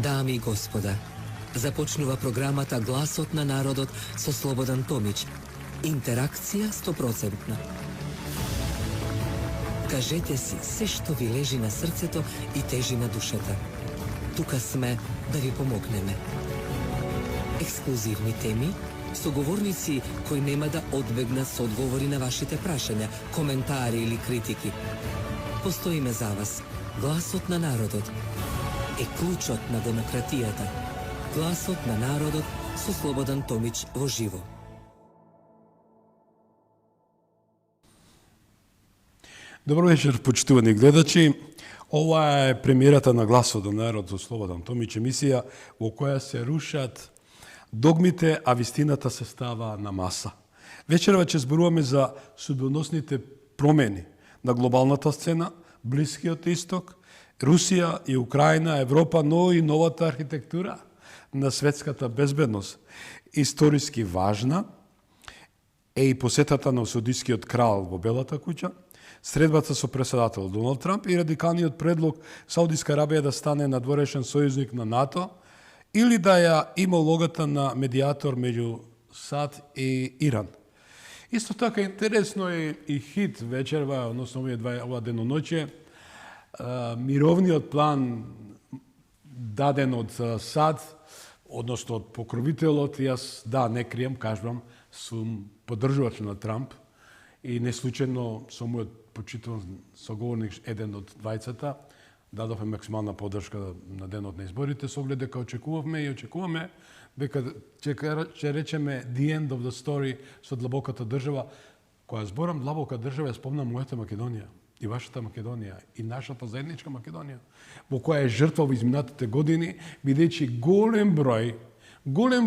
Дами и господа, започнува програмата Гласот на народот со Слободан Томич. Интеракција 100%. Кажете си се што ви лежи на срцето и тежи на душата. Тука сме да ви помогнеме. Ексклузивни теми, соговорници кои нема да одбегнат со одговори на вашите прашања, коментари или критики. Постоиме за вас. Гласот на народот е клучот на демократијата. Гласот на народот со Слободан Томич во живо. Добро вечер, почитувани гледачи. Ова е премиерата на Гласот на народот со Слободан Томич, емисија во која се рушат догмите, а вистината се става на маса. Вечерва ќе зборуваме за судбоносните промени на глобалната сцена, Блискиот Исток, Русија и Украина, Европа, но и новата архитектура на светската безбедност. Историски важна е и посетата на Саудискиот крал во Белата куќа, средбата со председател Доналд Трамп и радикалниот предлог Саудиска Арабија да стане надворешен сојузник на НАТО или да ја има улогата на медиатор меѓу САД и Иран. Исто така интересно е и хит вечерва, односно ова деноноќе, мировниот план даден од САД, односно од покровителот. Јас, не крием, кажувам, сум поддржувач на Трамп и не случајно со мојот почитуван соговорник, еден од двајцата, дадовме максимална поддршка на денот на изборите, со оглед дека очекувавме дека ќе речеме the end of the story со длабоката држава. Кога зборам длабока држава, ја спомнам мојата Македонија, и вашата Македонија, и нашата заедничка Македонија, во која е жртва во изминатите години, бидејќи голем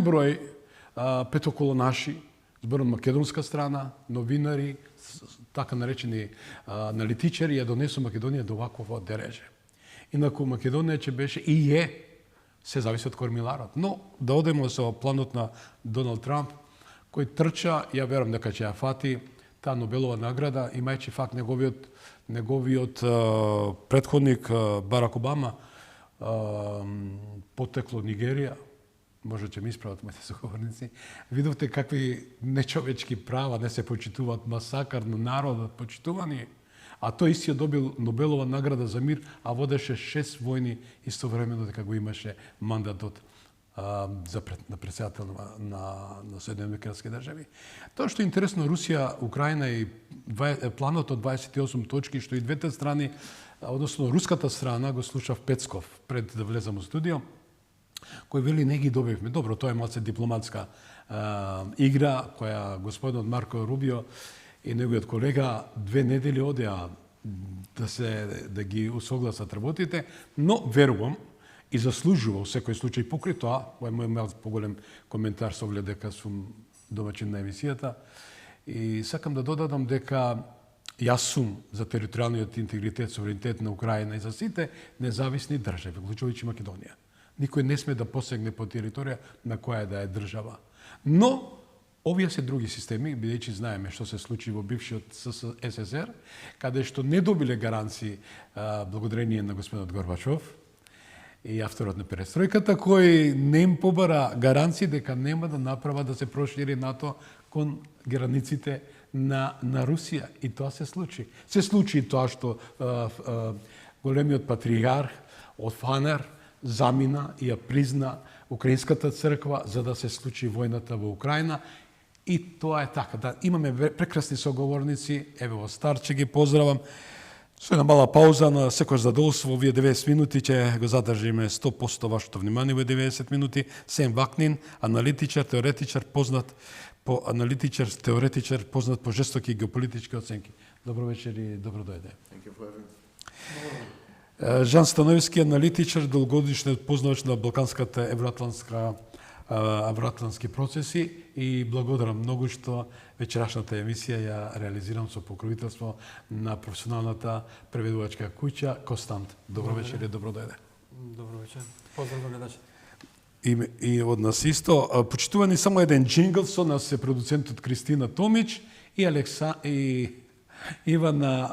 број петоколонаши, зборам македонска страна, новинари, така наречени аналитичари, ја донесу Македонија до вакво дереже. Инаку Македонија ќе беше и е, се зависи од кормиларот. Но да одеме со планот на Доналд Трамп, кој трча, ја верам дека ќе ја фати таа Нобелова награда, имајќи факт неговиот претходник Барак Обама потекло Нигерија, може ќе ми исправат моите соговорници, видовте какви нечовечки права не се почитуваат, масакар на народот почитувани, а тој истиот добил Нобелова награда за мир, а водеше 6 војни истовремено дека го имаше мандатот на председател на Соединените Американски држави. Тоа што е интересно, Русија, Украина и планот од 28 точки, што и двете страни, односно руската страна, го слушав Пецков пред да влезам во студио, кој вели не ги добивме. Добро, тоа е малце дипломатска игра, која господинот Марко Рубио и неговиот колега 2 недели одеа да ги усогласат работите, но верувам и заслужува во секој случај покрај тоа, кој е мој поголем коментар со оглед дека сум домаќин на емисијата, и сакам да додадам дека јас сум за територијалниот интегритет, суверенитет на Украина и за сите независни држави, вклучувајќи Македонија. Никој не сме да посегне по територија на која да е држава. Но овие се други системи, бидејќи знаеме што се случи во бившиот СССР, каде што не добиле гаранции благодарение на господинот Горбачов и авторот на перестројката, кој не им побара гаранции дека нема да направа да се прошири НАТО кон границите на Русија. И тоа се случи. Се случи тоа што големиот патриарх од Фанер замина и ја призна Украинската црква за да се случи војната во Украина. И тоа е така. Да, имаме прекрасни соговорници, еве во Старче ги поздравам. Со една мала пауза на секој задоволство, овие 90 минути ќе го задржиме 100% вашето внимание во 90 минути. Сем Вакнин, аналитичар, теоретичар, познат по жестоки геополитички оценки. Добро вечер и добро дојде. Жан Становски, аналитичар, долгогодишен познавач на балканската евроатлантски процеси, и благодарам многу што вечерашната емисија ја реализирам со покровителство на професионалната преведувачка куќа Костант. Добро вечер и добро дојде. Добро вечер. Поздрав до гледачите. И од нас исто, почитувани само еден джингл, со нас е продуцентот Кристина Томич и Ивана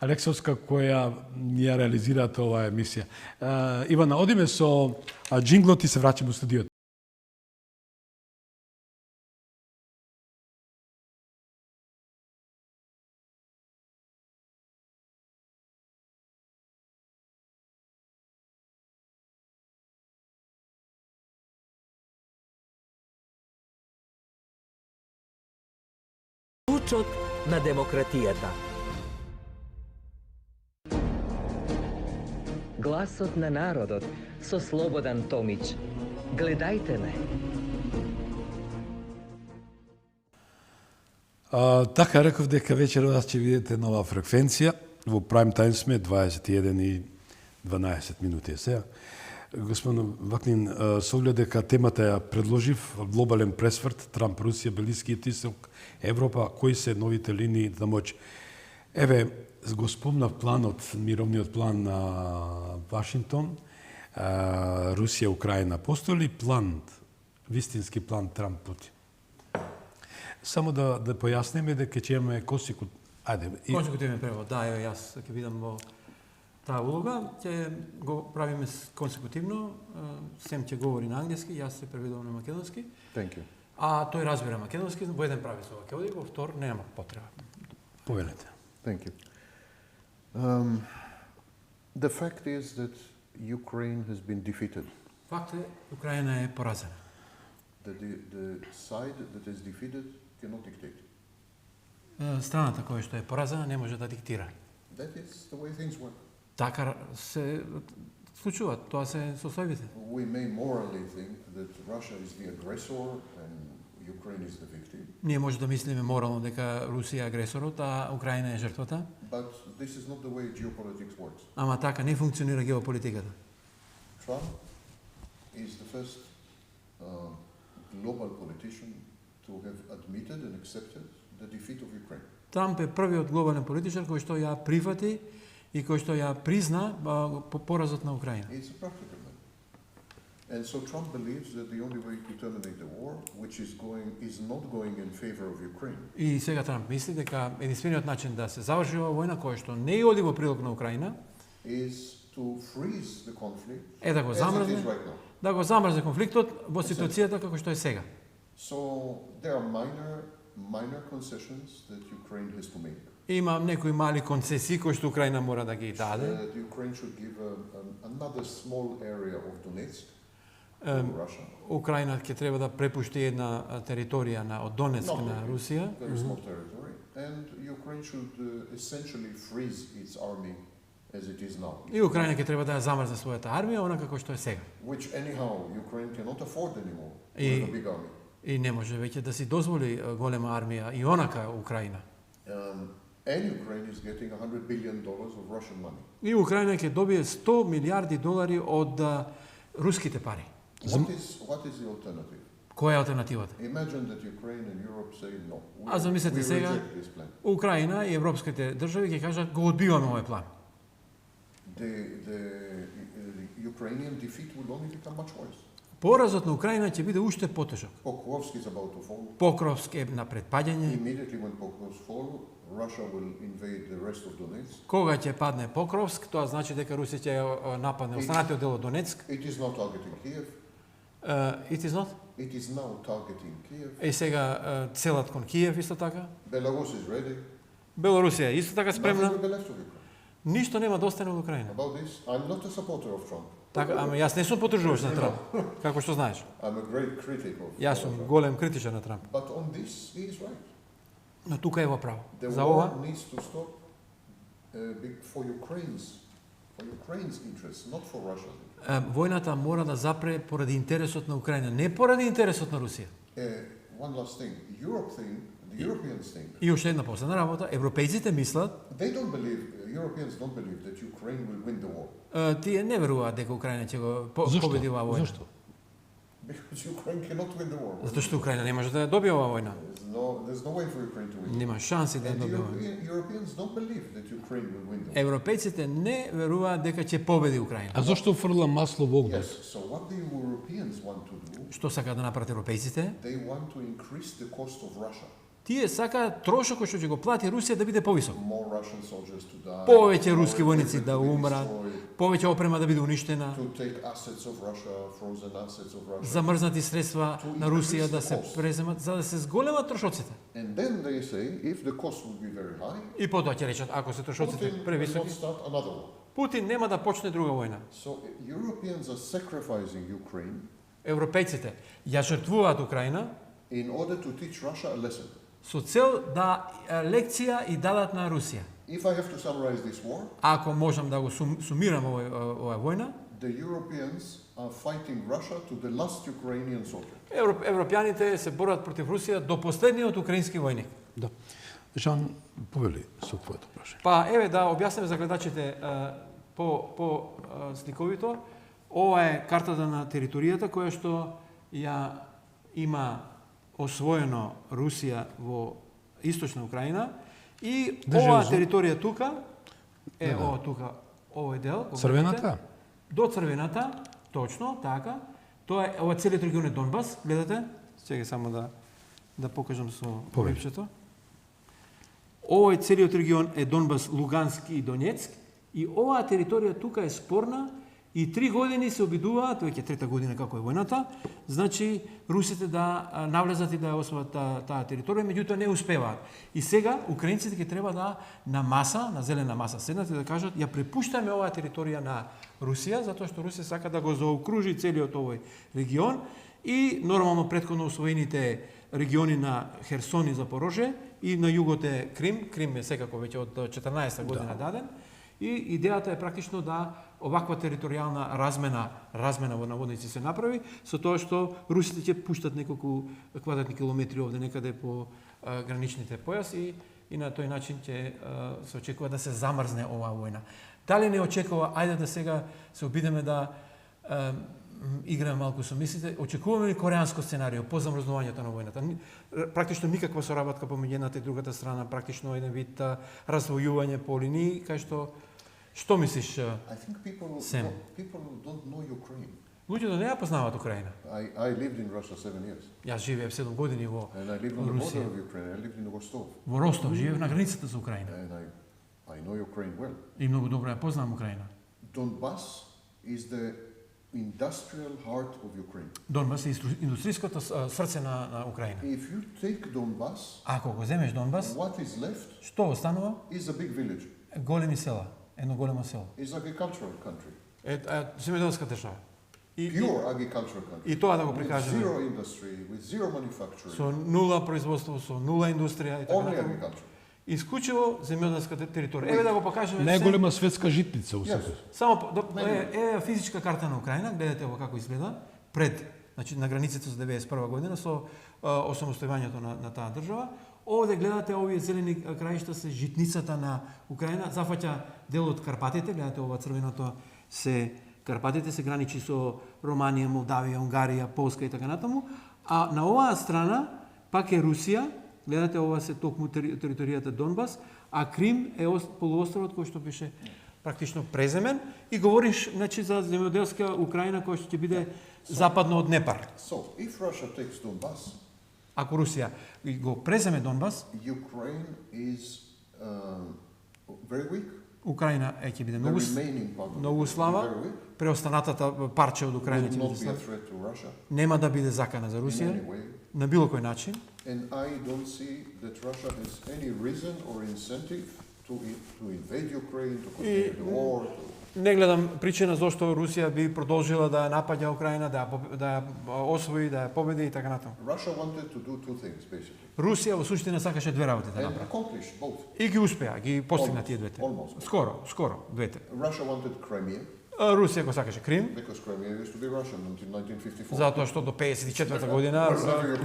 Алексовска, која ја реализира оваа емисија. Ивана, одиме со джинглот и се враќаме во студиото. Клучот на демократијата. Гласот на народот со Слободан Томич. Гледајте ме. Така реков дека вечерва ќе видите нова фреквенција. Во прайм тајм сме 21 и 12 минути сега. Господин Вакнин, со оглед дека темата ја предложив, глобален пресврт, Трамп, Русија, Блискиот Исток, Европа, кои се новите линии на моќ? Еве, го спомнав планот, мировниот план на Вашингтон, Русија, Украина. Постои ли план, вистински план Трамп-Путин? Само да појасниме дека ќе имаме Консекутивен превод, да, еве јас ќе бидам во таа улога, ќе го правиме консекутивно, Сем ќе говори на англиски, јас се преведувам на македонски. Thank you. А тој разбира македонски, во еден прави со ќе оди, во втор нема потреба. Повелете. Thank you. The fact is that Ukraine has been defeated. Факт е, Украина е поразена. The side that is defeated cannot dictate. Страната која што е поразена не може да диктира. That is the way things work. Така се случува, тоа се состојбите. We may morally think that Russia is the aggressor and Ukraine is the victim. Ние може да мислиме морално дека Русија е агресорот, а Украина е жртвата. But this is not the way geopolitics works. Ама така не функционира геополитиката. Trump is the first global politician to have admitted and accepted the defeat of Ukraine. Трамп е првиот глобален политичар кој што ја прифати и кој што ја призна поразот на Украина. He's a practical man. And so Trump believes that the only way to terminate the war, which is not going in favor of Ukraine. И сега Трамп мисли дека единствениот начин да се заврши оваа војна која што не оди во прилог на Украина is to freeze the conflict е да го as it is замрзне, right now. да го замрзне конфликтот во ситуацијата како што е сега. So there are minor concessions that Ukraine has to make. Има некои мали концесии кои што Украина мора да ги даде. Ukraine should give another small area of Donetsk to Russia. Украина ќе треба да препушти една територија од Донецк на Русија. Very small territory. And Ukraine should essentially freeze its army as it is now. И Украина ќе треба да ја замрзне својата армија, онака како што е сега. Which anyhow Ukraine cannot afford anymore to И- have a big army. И не може веќе да си дозволи голема армија и онака Украина. And Ukraine is getting $100 billion of Russian money. И Украина ќе добие 100 милиарди долари од руските пари. What is the alternative? Која е алтернативата? Imagine that Ukraine and Europe say no. А замислете we сега, reject this plan. Украина и европските држави ќе кажат го одбиваме овој план. The Ukrainian defeat will only become much worse. Поразот на Украина ќе биде уште потешок. Pokrovsk is about to fall. Покровск е на предпаѓање. Immediately when Pokrovsk fall, Russia will invade the rest of Donetsk. Кога ќе падне Покровск, тоа значи дека Русија ќе нападне останатиот дел од Донецк. It is now targeting Kiev. It is not. It is now targeting Kiev. И сега целат кон Киев исто така. Belarus is ready. Белорусија исто така Nothing спремна. will be left of Ukraine. Ништо нема да остане од Украина. About this, I'm not a supporter of Trump. Така, ама јас не сум поддржуваш на Трамп, како што знаеш. I'm a great critic of Јас сум Trump. голем критичар на Трамп. But on this, he is right. Но тука е во право. The За war ова, needs to stop for Ukraine's interests, not for Russia's interests. војната мора да запре поради интересот на Украина, не поради интересот на Русија. One last thing. The Europeans think, И уште една последна работа, европејците мислат, Europeans don't believe that Ukraine will win the war. тие не веруваат дека Украина ќе го победи оваа војна. Зошто? Because Ukraine cannot win the war. Затоа што Украина не може да ја добие оваа војна. There's no way for Ukraine to win. Нема шанси да ја And the добие војна. Europeans don't believe that Ukraine will win the war. Европејците не веруваат дека ќе победи Украина. А зошто фрла масло во огнот? Yes, so what the Europeans want to do, Што сака да направат европејците? they want to increase the cost of Russia. Тие сакаат трошокот што ќе го плати Русија да биде повисок. more Russian soldiers to die, Повеќе more руски војници да equipment to be умрат, destroyed, повеќе опрема да биде уништена, to take assets of Russia, frozen assets of Russia. замрзнати средства на Русија да се преземат, за да се зголемат трошоците. And then they say, if the cost would be very high, И потоа ќе речат, ако се трошоците Putin will not превисоки, start another war. Путин нема да почне друга војна. So Europeans are sacrificing Ukraine Европејците ја жртвуваат Украина in order to teach Russia a lesson. со цел да лекција и дадат на Русија. If I have to summarize this war, Ако можам да го сумирам оваа војна, the Europeans are fighting Russia to the last Ukrainian soldier. европјаните се борат против Русија до последниот украински војник. Да. Жан, повели со твоето прашање. Па еве да објасниме за гледачите по сликовито. Ова е картата на територијата која што ја има освоено Русија во источна Украина и оваа територија тука е ова тука овој дел, Црвената? до црвената, точно така. Тоа е ова целиот регион е Донбас, гледате? Чекај само да покажам со лепчето. Овој целиот регион е Донбас, Лугански и Донецк и оваа територија тука е спорна и 3 години се обидуваат, веќе трета година како е војната, значи русите да навлезат и да ја освојат таа територија, меѓутоа не успеваат. И сега украинците ќе треба да на маса, на зелена маса седнат и да кажат ја препуштаме оваа територија на Русија, затоа што Русија сака да го заокружи целиот овој регион и нормално претходно усвоените региони на Херсон и Запорожје и на југот е Крим. Крим е секако веќе од 14 година даден. И идејата е практично да оваква територијална размена во наводници се направи, со тоа што русите ќе пуштат неколку квадратни километри овде некаде по граничните појаси и на тој начин ќе се очекува да се замрзне оваа војна. Дали не очекува, ајде да сега се обидеме да играме малку со мислите, очекуваме ли кореанско сценарио по замрзнувањето на војната? Практично никаква соработка помеѓу едната и другата страна, практично еден вид раздвојување по линии, кај што мислиш? I think people Sam. people don't know Ukraine. Луѓето не ја познаваат Украина. I lived in Russia 7 years, Јас живеев 7 години во and I lived on the border Русија. of Ukraine. I lived in Rostov, Во Ростов живеев на границата со Украина. and I know Ukraine well. И многу добро ја познавам Украина. Donbass is the industrial heart of Ukraine. Донбас е индустријското срце на Украина. If you take Donbass, Ако го земеш Донбас, what is left што останува? is a big village. Големи села, едно големо село. It's agricultural country, Земјоделска држава. pure agricultural country. И тоа да го With прикажеме zero industry, with zero manufacturing, со нула производство, со нула индустрија и така only натаму. agriculture. Исклучиво земјоделска територија. Еве да го покажеме. Најголема светска житница у Yes. светот. Само е физичка карта на Украина, гледате ово како изгледа пред, значи на границите со 91 година со осамостојувањето на таа држава. Овде гледате овие зелени краишта се житницата на Украина, зафаќа дел од Карпатите, гледате ова црвеното се Карпатите се граничи со Романија, Молдавија, Унгарија, Полска и така натаму, а на оваа страна пак е Русија. Гледате, ова се токму територијата Донбас, а Крим е полуостровот кој што беше практично преземен и говориш значи за земјоделска Украина која што ќе биде западно од Непар. So, if Russia takes Donbass, Ако Русија го преземе Донбас, Ukraine is very weak. Украина ќе биде The многу remaining part of многу it will be слаба, very weak. преостанатата парче од Украина Will ќе not биде be a слаба. threat to Russia Нема да биде закана за in any Русија way. на било кој начин. And I don't see that Russia has any reason or incentive to invade Ukraine, to continue the war. Не гледам причина зошто Русија би продолжила да ја напаѓа Украина, да ја освои, да ја победи и така натаму. Russia wanted to do two things, basically, Русија во суштина сакаше две работи да and направи. accomplished both. И ги успеа, ги постигна Almost, тие двете. almost. Скоро, двете. Russia wanted Crimea, Русија го сакаше Крим, because Crimea used to be Russian until 1954. затоа што до 54 година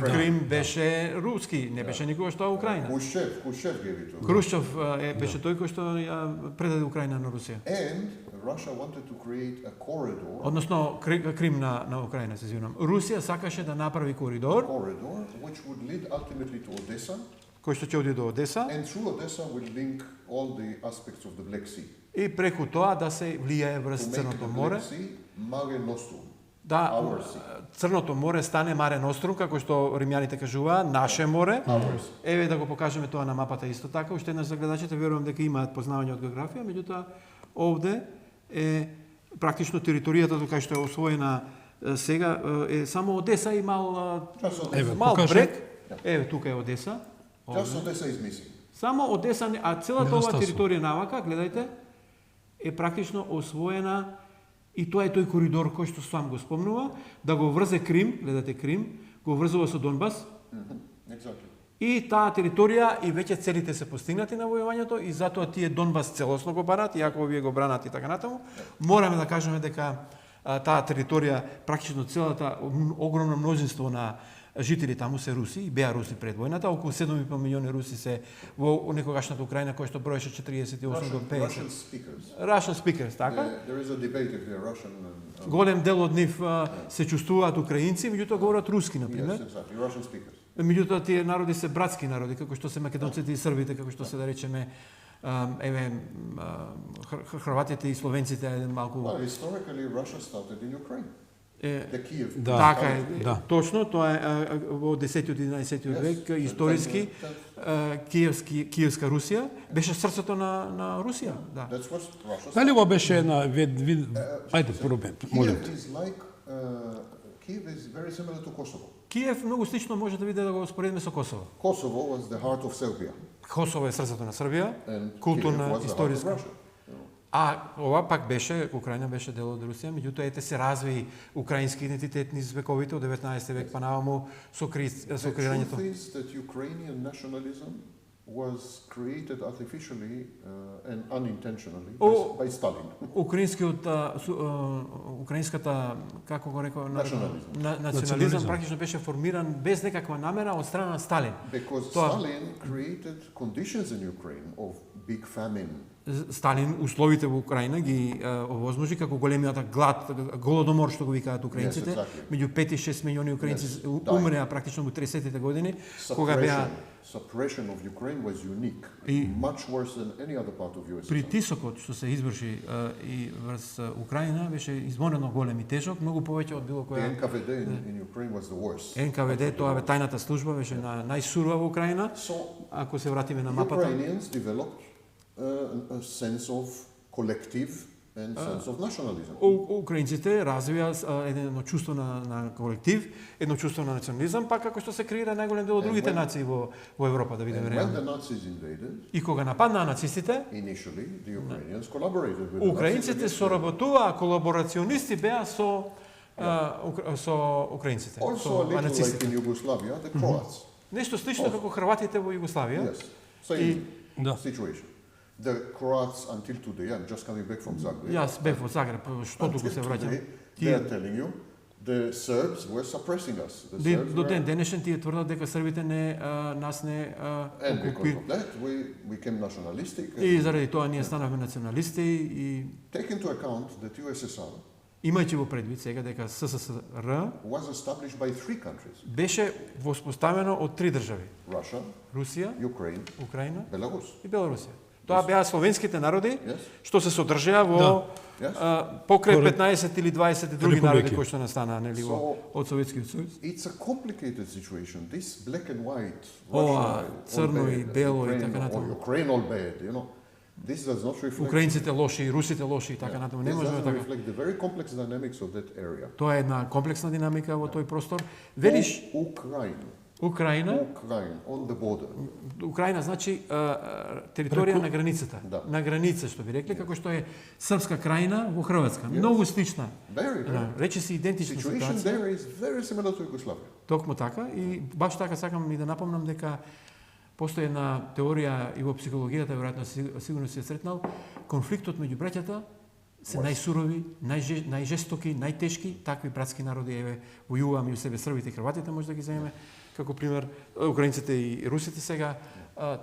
Крим беше руски, не беше никогаш тоа Украина. Khrushchev gave it to him. Крушчов беше тој кој што ја предаде Украина на Русија. And Russia wanted to create a corridor, Односно Крим на Украина, се извинувам. Русија сакаше да направи коридор which would lead ultimately to Odessa, кој што ќе оди до Одеса and through Odessa will link all the aspects of the Black Sea. и преку тоа да се влијае врз To make Црното the море, Black Sea Mare Nostrum. Да, Our sea. Црното море стане Маре Нострум, како што римјаните кажуваа, наше море. Еве да го покажеме тоа на мапата исто така. Уште еднаш за гледачите верувам дека имаат познавање од географија, меѓутоа овде е практично територијата кај што е освоена сега е само Одеса и мал покажи. брег. Еве тука е Одеса. Just Odessa is missing. Само Одеса, а целата оваа Недостасува. територија навака, гледајте, е практично освоена и тоа е тој коридор кој што сам го спомнува, да го врзе Крим, гледате Крим, го врзува со Донбас, Exactly. и таа територија и веќе целите се постигнати на војувањето и затоа тие Донбас целосно го барат, иако вие го бранат и така натаму. Мораме да кажеме дека таа територија, практично целата огромно множество на жители таму се руси, и беа руси пред војната, околу 7,5 милиони руси се во некогашната Украина која што броеше 48 до 50. Russian speakers. Russian speakers, така? There is a debate if they're Russian and Голем дел од нив се чувствуваат украинци, меѓутоа говорат руски, на yes, пример. exactly, Russian speakers. Меѓутоа тие народи се братски народи, како што се македонците и србите, како што се да речеме хрватите и словенците малку Well, historically, Russia started in Ukraine. The Kiev. Да. така е, Да. точно, тоа е во 10-тиот и 11-тиот век, историски, Киевска Русија, беше срцето на Русија, да. That's what Russia Дали ова беше една ајде прво молим Kiev те. is like, Kiev is very similar to Kosovo. Киев многу слично може да види да го споредиме со Косово. Kosovo was the heart of Serbia. Косово е срцето на Србија, And Kiev културна, was the heart of историска. Russia. А ова пак беше, Украина беше дел од Русија, меѓутоа ете се разви украински идентитет низ вековите од 19 век па наваму со The креирањето. truth is that Ukrainian nationalism was created artificially and unintentionally Oh. by Stalin. Украинската, како го рекол, Национализам. национализам Национализам. практично беше формиран без некаква намера од страна на Сталин. Because Тоа- Stalin created conditions in Ukraine of big famine. Сталин условите во Украина ги овозможи како големиот глад, голодомор што го викаат украинците, Yes, exactly. меѓу 5 и 6 милиони украинци Yes, умреа практично во 30-тите години, кога беа Suppression of Ukraine was unique, И- much worse than any other part of USSR. притисокот што се изврши и врз Украина беше извонредно голем и тежок, многу повеќе од било The која NKVD in Ukraine was the worst. НКВД, тоа бе тајната служба, беше најсурова во Украина. So Ако се вратиме на мапата, Ukrainians developed a sense of collective and sense of nationalism. украинците развија едно чувство на колектив, едно чувство на национализам, па како што се креира најголем дел од другите when- нации во Европа, да видиме And when реално. the Nazis invaded, И кога нападнаа нацистите, initially the Ukrainians collaborated with the Nazis украинците against them. соработуваа, колаборационисти беа со со украинците, Also a со little like нацистите. in Yugoslavia, the Croats. Нешто слично како хрватите во Југославија. Yes, same Да. situation. The Croats until today, I'm just coming back from Zagreb. Јас бев во Загреб, што туку Until се враќам. today, they are telling you the Serbs were suppressing us. The Serbs До were, ден денешен тие тврдат дека србите нас не and because of that, we became nationalistic. И заради тоа ние станавме националисти и Take into account that USSR имајќи во предвид сега дека СССР was established by three countries: беше воспоставено од три држави: Russia, Русија, Ukraine, Украина Belarus. и Белорусија. Тоа беа словенските народи Yes, што се содржаа во yes. покрај Поред 15 или 20 други народи Републики. кои што настанаа нели во од Советскиот сојуз. It's a complicated situation. This black and white, Ова, Russia all црно и bad, бело и Ukraine, така or натаму. Ukraine all bad, you know. This does not reflect. Украинците лоши, русите лоши и така натаму. Не This можеме doesn't така. reflect the very complex dynamics of that area. Тоа е една комплексна динамика во тој простор. Велиш Ukraine, Украина, Ukraine on the border. Украина значи територија на границата. Да. На граница што би рекле, како што е Српска крајна во Хрватска. Многу слична. Very, very. Рече се идентична Situation ситуација. there is very similar to Yugoslavia. Токму така и баш така сакам и да напомнам дека постои една теорија и во психологијата, веројатно сигурно си ја сретнал, конфликтот меѓу браќата се најсурови, најжестоки, најтешки, такви братски народи еве војуваа меѓу себе србите и хрватите, може да ги земеме како пример, украинците и русите сега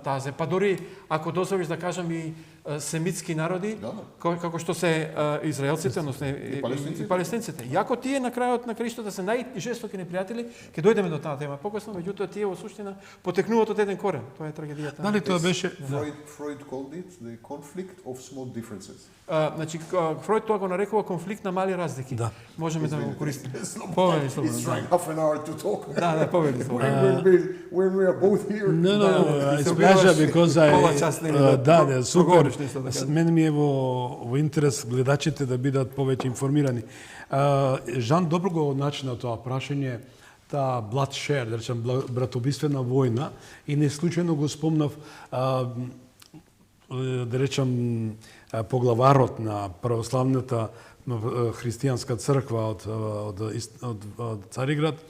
тазе. Па дори ако дозволиш да кажам и семитски народи, како што се израелците, односно и палестинците. Иако тие на крајот на краиштата се најжестоки непријатели, ќе дојдеме до таа тема покасно, меѓутоа тие во суштина потекнуваат од еден корен. Тоа е трагедијата. Дали тоа беше Freud called it the conflict of small differences. Значи Фройд тоа го нарекува конфликт на мали разлики. Да. Можеме да го користиме. Повели слободно. It's like half an hour to talk. Да, повели слободно. When we are both here. No, it's pleasure because да, супер. Да Мен ми е во интерес гледачите да бидат повеќе информирани. Жан добро го начина тоа прашање, таа bloodshed, да речем братобиствена војна, и не случајно го спомнав да речем поглаварот на православната христијанска црква од Цариград,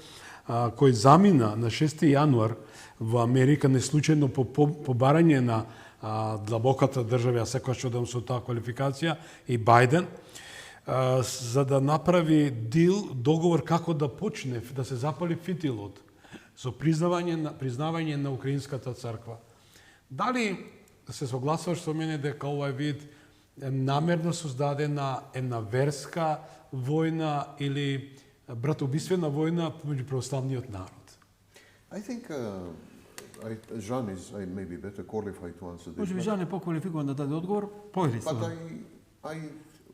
кој замина на 6 јануар во Америка неслучајно по барање на длабоката држава, ја секогаш одам со таа квалификација, и Бајден, за да направи договор како да почне, да се запали фитилот со признавање на украинската црква. Дали се согласуваш со мене дека овој вид е намерно создадена една верска војна или братобиствена војна меѓу православниот народ? I think Jean is maybe better qualified to answer this. Може би Жан е поквалификуван да даде одговор, повели But слободно.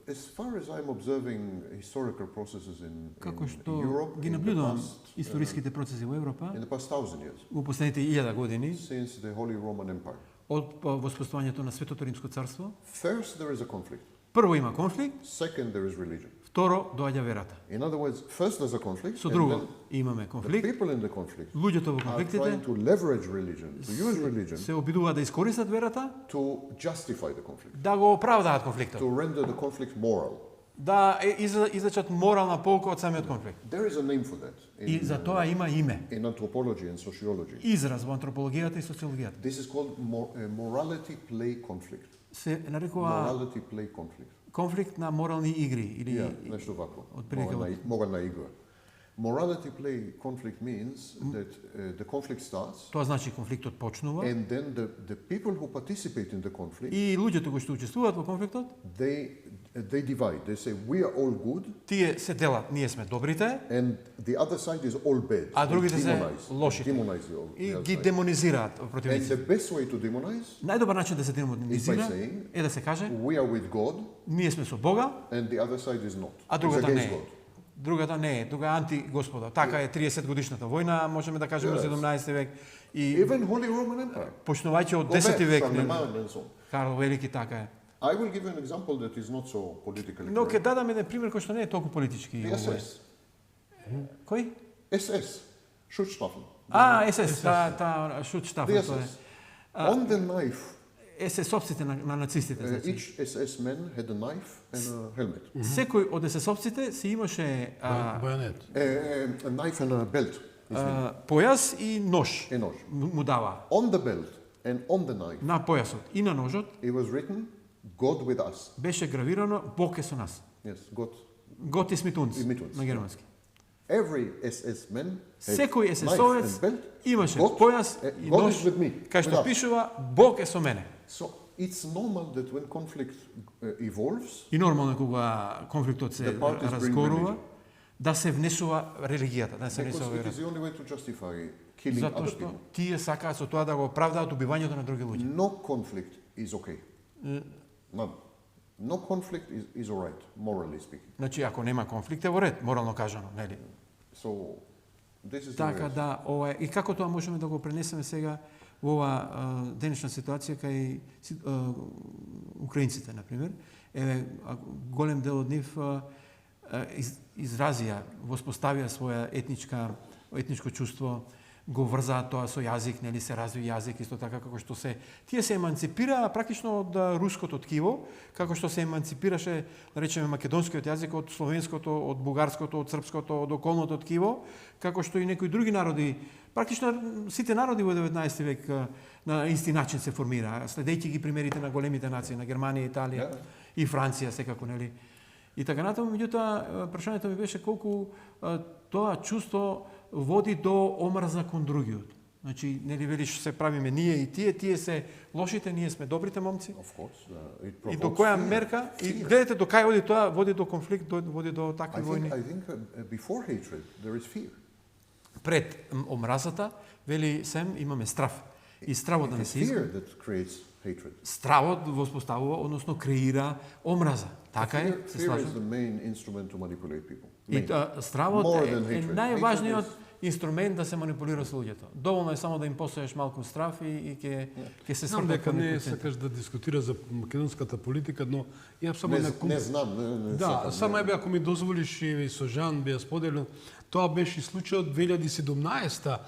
as far as I'm observing historical processes in Како што Europe ги in the наблюдувам past, историските процеси во Европа in the past 1000 years, во последните 1000 години since the Holy Roman Empire. од воспоставувањето на Светото Римско царство, First, there is a conflict. прво има конфликт, Second, there is religion. второ доаѓа верата. In other words, first there's a conflict, Со and друго then имаме the конфликт, people in the conflict луѓето во are конфликтите trying to leverage religion, to use religion се обидуваат да искористат верата, to justify the conflict, да го оправдаат конфликтот, to render the conflict moral. да излечат морална полка од самиот конфликт. There is a name for that И за тоа има име. in anthropology and sociology. Израз во антропологијата и социологијата. This is called morality play conflict. Се нарекува Morality play conflict. конфликт на морални игри или Нещо вако. Отприлика Морална игра. Morality play conflict means that the conflict starts, тоа значи конфликтот почнува and then the people who participate in the conflict, и луѓето кои што учествуваат во конфликтот, they divide. They say we are all good, тие се делат, ние сме добрите, and the other side is all bad. а They другите се demonize. лошите. Demonize the И other ги side. демонизираат And противниците. the best way to demonize, Најдобар начин да се демонизира saying, е да се каже we are with God, ние сме со Бога, and the other side is not. а It's другата не against е. God. Другата не е, друга анти Господа. Така е 30 годишната војна, можеме да кажеме Yes. 17 век и Even Holy Roman Empire. почнувајќи од Go 10 back, век, Charlemagne and so on. Карл Велики така е. I will give you an example that is not so politically Но ќе correct. дадам еден пример кој што не е толку политички. The SS. Кој? SS. Schutzstaffen. СС, та Шутштафен, The тоа е. SS. On the knife, СС-овците на нацистите, значи. each SS man had a knife and a helmet. Секој од СС-овците си имаше Бојанет. A knife and a belt. појас и нож. A nose. Му дава. On the belt and on the knife, На појасот и на ножот it was written, God with us. беше гравирано Бог е со нас. Yes, God. Гот is mit uns Mit uns, на германски. Every SS man had Секој knife СС-овец and belt. имаше God, појас и God нож, is with me. кај with што us. пишува Бог е со мене. So it's normal that when conflict evolves, И нормално кога конфликтот се The parties bring разгорува, religion. да се внесува религијата, да се because внесува it верата. is the only way to justify killing Затоа other што people. тие сакаат со тоа да го оправдаат убивањето на други луѓе. No conflict is okay. None. No conflict is all right, morally speaking. Значи ако нема конфликт е во ред, морално кажано, нели? So this is the Така way. да, ова и како тоа можеме да го пренесеме сега во ова денешна ситуација кај украинците, на пример, еве голем дел од нив изразија, воспоставија своја етничко чувство, го врзаат тоа со јазик, нели се разви јазик, исто така како што тие се еманципираа практично од руското ткиво, како што се еманципираше, да речеме, македонскиот јазик од словенското, од бугарското, од српското, од околното ткиво, како што и некои други народи, практично сите народи во 19 век на исти начин се формираа, следејќи ги примерите на големите нации, на Германија, Италија и Франција, секако, нели. И така натаму, меѓутоа, прашањето ми беше колку тоа чувство води до омрза кон другиот. Значи, нели велиш се правиме ние и тие се лошите, ние сме добрите момци. Of course, it И provokes до која fear. мерка, и гледате до кај оди тоа, води до конфликт, води до I такви think, војни. I think before hatred, there is fear. Пред омразата, вели Сем, имаме страв. И стравот да It не is се изгуби. fear that creates hatred. Стравот воспоставува, односно креира омраза. Така е, се Fear is слажам. the main instrument to manipulate people. И стравот More е than hatred. најважниот Hatred инструмент да се манипулира со луѓето. Доволно е само да им посееш малку страв и ќе се Знам свртат дека по не некој центар. сакаш да дискутира за македонската политика, но ја само Не знам, не Да, сакам, само не. ебе ако ми дозволиш и со Жан би ја споделил, тоа беше случајот 2017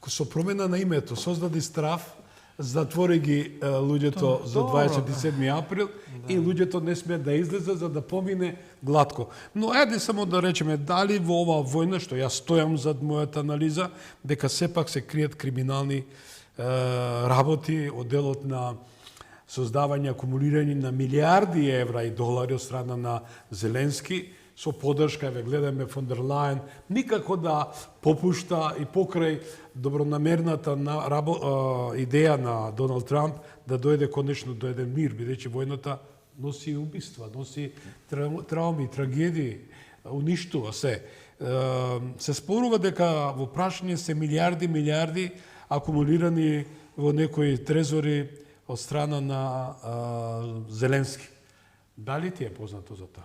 со промена на името, создаде страв, затвори ги луѓето за добро, 27 април и луѓето не смеат да излезе за да помине глатко. Но еде само да речеме дали во оваа војна, што јас стојам зад мојата анализа, дека сепак се криет криминални работи од делот на создавање, акумулирање на милиарди евра и долари од страна на Зеленски, со подршка, ве гледаме фон дер Лајен, никако да попушта и покрај добронамерната идеја на Доналд Трамп да дојде конечно до еден мир, бидејќи војната носи убиства, носи трауми, трагедии, уништува се. Се спорува дека во прашање се милиарди акумулирани во некои трезори од страна на Зеленски. Дали ти е познато за тоа?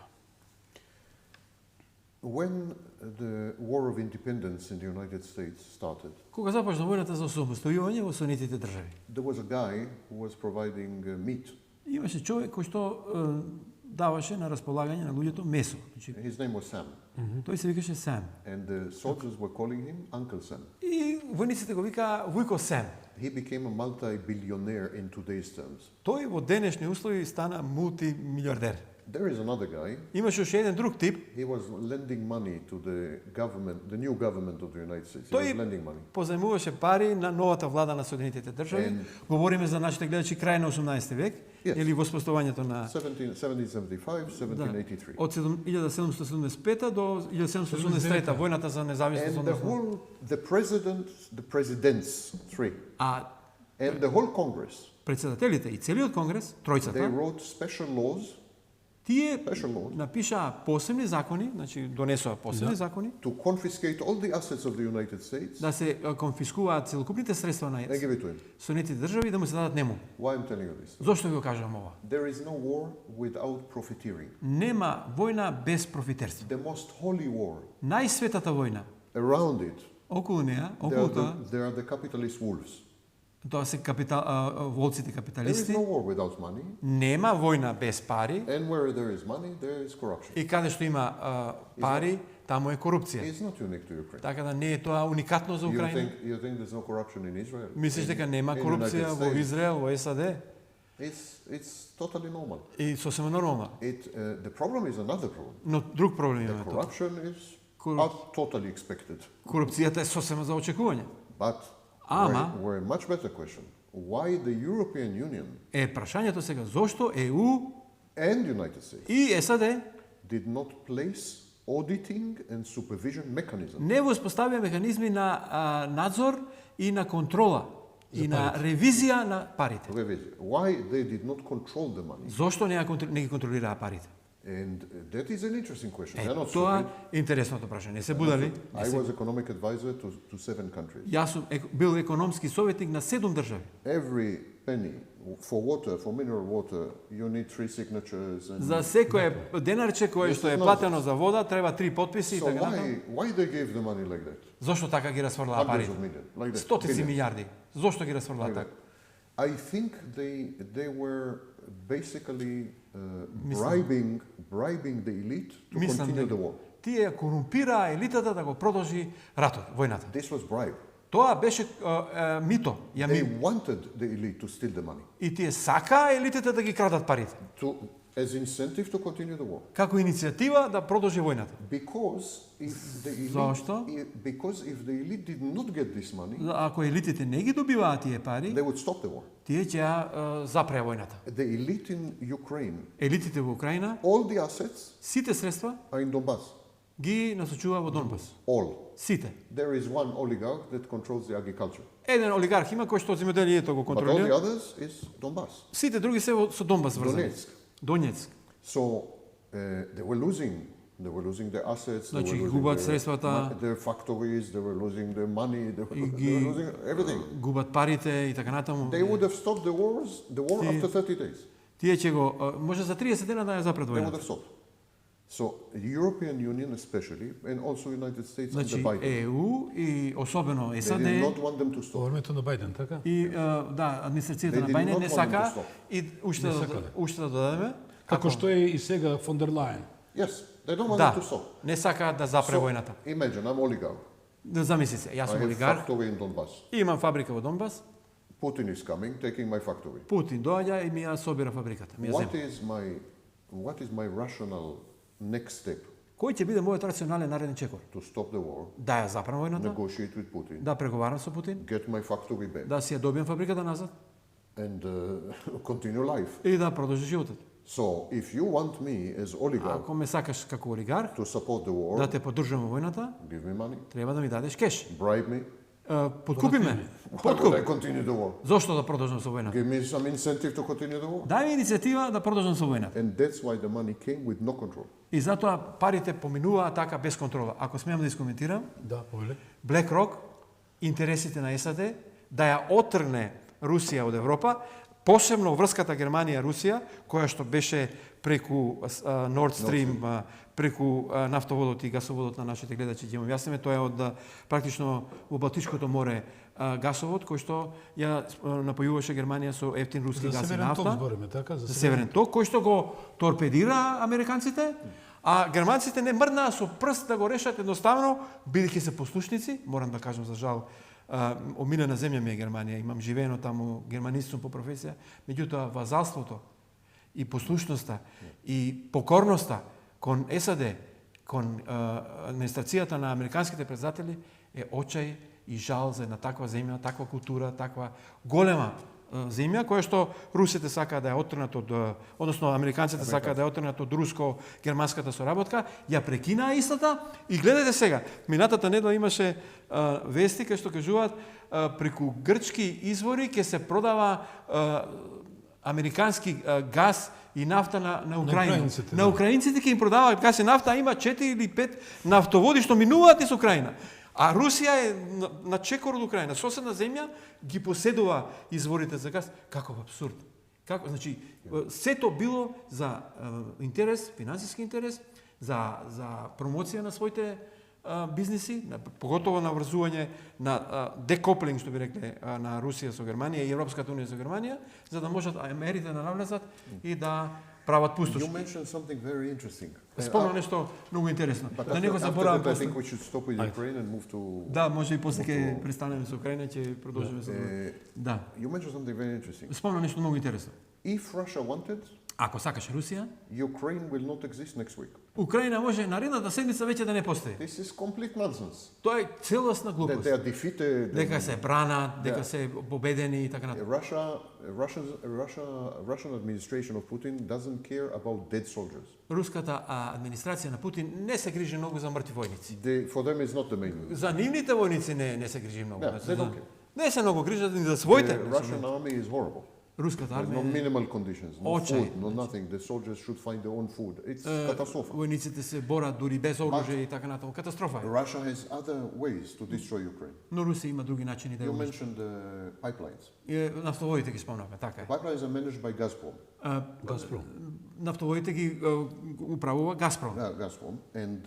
When the War of Independence in the United States started, Кога започна војната за освободување во Соединетите држави, there was a guy who was providing meat. имаше човек кој што даваше на располагање на луѓето месо. Значи, His name was Sam, тој се викаше Сем. and the soldiers were calling him Uncle Sam. И војниците го вика Вујко Сем. He became a multi-billionaire in today's terms. Тој во денешни услови стана мултимилиардер. There is another guy. Имаше уште еден друг тип, He was lending money to the government, the new government of the United States. He Той- was lending money. позајмуваше пари на новата влада на Соединетите држави. And- Говориме за нашите гледачи крај на 18 век, Yes. или воспоставањето на 1775, 1783. од 1775 до 1783 војната за независност, And the односно. whole, the presidents, three, А and the whole Congress, председателите и целиот конгрес, they тројцата, wrote special laws тие special laws напишаа посебни закони, значи донесоа посебни закони, to confiscate all the assets of the United States да се конфискуваат целокупните средства на and give it to him. Соединетите држави и да му се дадат нему. Why I'm telling you this? Зошто ви го кажувам ова? There is no war without profiteering. Нема војна без профитерство. The most holy war Најсветата војна, around it, околу неа, there околу are тоа, there are the capitalist wolves. тоа се волците There is капиталисти. no war without money, Нема војна без пари and where there is money, there is corruption. и каде што има пари, таму е корупција. It's not unique to Ukraine. Така да не е тоа уникатно за Украина. You think there's no corruption in Israel? Мислиш дека нема in корупција United во States? Израел, во САД? It's totally normal. И сосема нормално. The problem is another problem. Но друг проблем The има тоа. corruption is totally expected. Корупцијата е сосема за очекување. But Ама- we're a much better question. Why the European Union Е прашањето сега зошто ЕУ and United States и САД did not place auditing and supervision mechanism не воспоставија механизми на надзор и на контрола и на ревизија на парите. Why they did not control the money? Зошто не ги контролираа парите? And that is an interesting question. Е, They're not тоа stupid. е интересното прашање. Се будали? I was economic advisor to 7 countries. Јас сум бил економски советник на 7 држави. Every penny for water, for mineral water, you need 3 signatures. And За секое денарче кое што е платено за вода, треба 3 потписи и so така натаму. why they gave the money like that? Зошто така ги расфрлаа Hundreds парите? of millions, like that. Стотици Billions. милиарди. Зошто ги расфрлаа Like така? that. I think they were basically Мислам- bribing the elite to Мислам continue the дека war. тие корумпираа елитата да го продолжи ратот, војната. This was bribe. Тоа беше мито, ја They ми. wanted the elite to steal the money И тие сакаа елитите да ги крадат парите. as incentive to continue the war. Како иницијатива да продолжи војната. Because if Зошто? the elite did not get this money, Ако елитите не ги добиваат тие пари, they would stop the war. тие ќе ја запреа војната. The elite in Ukraine, Елитите во Украина, all the assets сите средства are in Donbass. ги насочува во Донбас. All. Сите. There is one oligarch that controls the agriculture. Еден олигарх има кој што земјоделието го But all the контролира. others is Donbass, Сите други се со Донбас врзани. Donetsk. Донецк. So they were losing. They were losing their assets. They Значи, were губат losing средствата. their factories. They were losing their money. They were ги losing everything. губат парите и така натаму. They would have stopped the war after 30 days. Тие ќе го може за 30 дена да ја запред They would војната. have stopped. So the European Union especially, and also United States Значи and the Biden, ЕУ и особено they did САД not want them to Во stop. времето на Бајден, така? и да, администрацијата They на did Бајден not не want them сака to stop. и уште Не сака, уште да додадеме Како што е и сега фон дер Лајен. Yes, they don't want да, them to stop. не сака да запре војната. Imagine, I'm oligarch. Да замисли се, јас I сум have олигарх, factory in Donbass. и имам фабрика во Донбас, Putin is coming, taking my factory. Путин доаѓа и ми ја собира фабриката, ми ја зема. What is my rational next step Кој ќе биде мојот рационален нареден чекор? to stop the war, Да ја запрем војната, negotiate with Putin, да преговарам со Путин, get my factory back, да си ја добијам фабриката назад and continue life? и да продолжи животот. So, if you want me as oligarch Ако ме сакаш како олигарх, to support the да war, те поддржам во војната, give me money, треба да ми дадеш кеш. bribe me. Подкупи ме. Why would Подкуп. I continue the war? Зошто да продолжам со војната? Give me some incentive to continue the war. Дај ми иницијатива да продолжам со војната. And that's why the money came with no control. И затоа парите поминуваат така без контрола. Ако смеам да искоментирам, Да, повеле. BlackRock, интересите на САД, да ја отргне Русија од Европа, посебно врската Германија-Русија, која што беше преку Nord Stream, преку нафтоводот и гасоводот на нашите гледачи, ќе им објасниме, тоа е од практично во Балтичкото море гасовод, кој што ја напојуваше Германија со ефтин руски За газ и Северен ток нафта. збориме, така? За Северен ток, кој што го торпедира американците, а германците не мрднаа со прст да го решат едноставно, бидејќи се послушници, морам да кажам за жал, омилена земја ми е Германија, имам живеено таму, германист сум по професија, меѓутоа вазалството и послушноста и покорноста кон САД, кон администрацијата на американските председатели е очај и жал за една таква земја, таква култура, таква голема земја која што русите сакаат да ја отргнат од, односно американците сакаат да ја отргнат од руско-германската соработка, ја прекинаа истата и гледате сега, минатата недела имаше вести кај што кажуваат преку грчки извори ќе се продава американски газ и нафта на Украина. На украинците ќе им продаваат газ и нафта, а има 4 или 5 нафтоводи што минуваат низ Украина. А Русија е на чекор од Украина. Соседна земја ги поседува изворите за газ. Каков абсурд. Како, значи, сето било за интерес, финансиски интерес, за промоција на своите бизниси, поготово на врзување на декоплинг, што би рекле, на Русија со Германија и Европската унија со Германија, за да можат америте да навлезат и да прават пустош. You mentioned something very interesting. Спомна нешто многу интересно. But Да не го after заборавам that, I после. think we should stop with Ukraine and move to... Да, може и после ќе престанеме со Украина, ќе продолжиме со Да. You mentioned something very interesting. Спомна нешто многу интересно. If Russia wanted, Ако сакаш Русија, Ukraine will not exist next week. Украина може наредната седмица веќе да не постои. This is complete nonsense. Тоа е целосна That глупост. they are defeated. Дека се бранат, дека се победени и така натаму. Russian administration of Putin doesn't care about dead soldiers. Руската администрација на Путин не се грижи многу за мртви војници. For them it's not the main. За нивните војници не се грижи многу. Yeah, they don't care. Не се многу грижат ни за своите. The Russian army is horrible. Руската There's no армија minimal conditions, no Очај. food, no nothing. The soldiers should find their own food. It's catastrophe. војниците се борат дури без оружје и така натаму. Катастрофа е. Russia has other ways to destroy Ukraine. Но Русија има други начини да ја You унищи. mentioned pipelines. Нафтоводите ги спомнавме, така е. Pipelines are managed by Gazprom. Газпром. Нафтоводите ги управува Газпром. Gazprom, and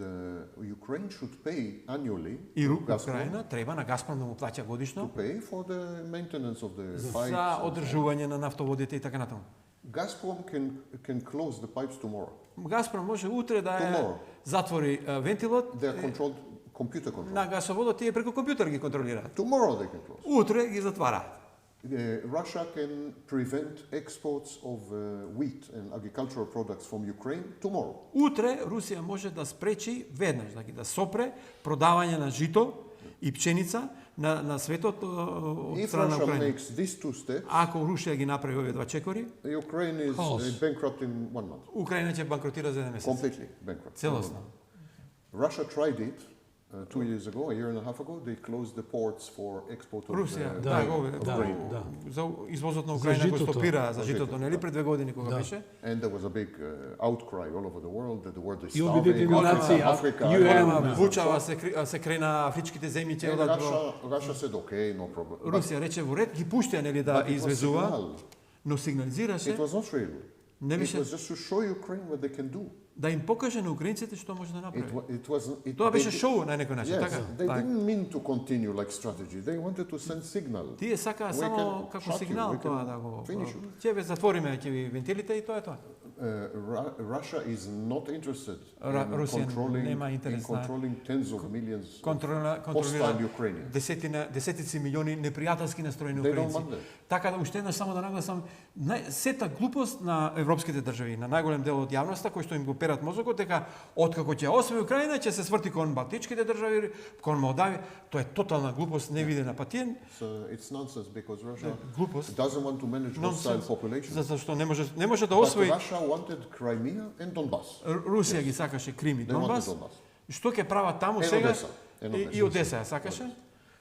Ukraine should pay annually И to Gazprom Украина треба на Газпром да му плаќа to годишно pay for the maintenance of the за pipes. одржување на нафтоводите и така натаму. Gazprom can close the pipes tomorrow. Газпром може утре да ја Tomorrow. затвори вентилот They are controlled, computer controlled. на газоводот, тие преку компјутер ги контролираат. Tomorrow they can close. Утре ги затвараат. Russia can prevent exports of wheat and agricultural products from Ukraine tomorrow. Утре Русија може да спречи веднаш, да сопре продавање на жито и пченица на светот од If страна на Russia Украина. makes these two steps, Ако Русија ги направи овие два чекори, Ukraine is Chaos. bankrupt in 1 month. Украина ќе банкротира за еден месец. Completely bankrupt. Целосно. Russia tried it 2 years ago, a year and a half ago, they closed the ports for export of Русија, Да, да, за извозот на За Украина го житото. стопира за житото, нели пред 2 години кога Да. беше? And there was a big outcry all over the world that the world is И Обединените starving. нации, Africa, Голема Iran, вучава се крена афричките земји ќе And одат во Russia said, okay, no problem. But Русија рече во ред ги пуштија нели да it was извезува, signal. но сигнализираше It was not real. Не It беше was just to show Ukraine what they can do. да им покаже на украинците што може да направи. Тоа беше шоу на некој начин, Yes, така? they Така. didn't mean to continue like strategy. They wanted to send signal. Тие сакаа We само can како shut you, сигнал we can тоа да го finish it. ќе ве затвориме, ќе ви вентилите и тоа е тоа. Russia is not interested Русија нема in интерес на controlling tens of millions of контролира hostile Ukrainians. десетици милиони непријателски настроени They don't украинци. want that. Така да уште еднаш само да нагласам сета глупост на европските држави, на најголем дел од јавноста кои што им го перат мозокот дека откако ќе освои Украина ќе се сврти кон балтичките држави, кон Молдавија, тоа е тотална глупост невидена патиен. So it's nonsense because Russia Глупост. doesn't want to manage hostile Nonsense. population. Затоа што не може да But освои. Russia wanted Crimea and Donbass. Русија ги сакаше Крим и They wanted Донбас. Donbass. Што ќе прават таму And сега? Odessa. And Odessa. И Одеса ја сакаше.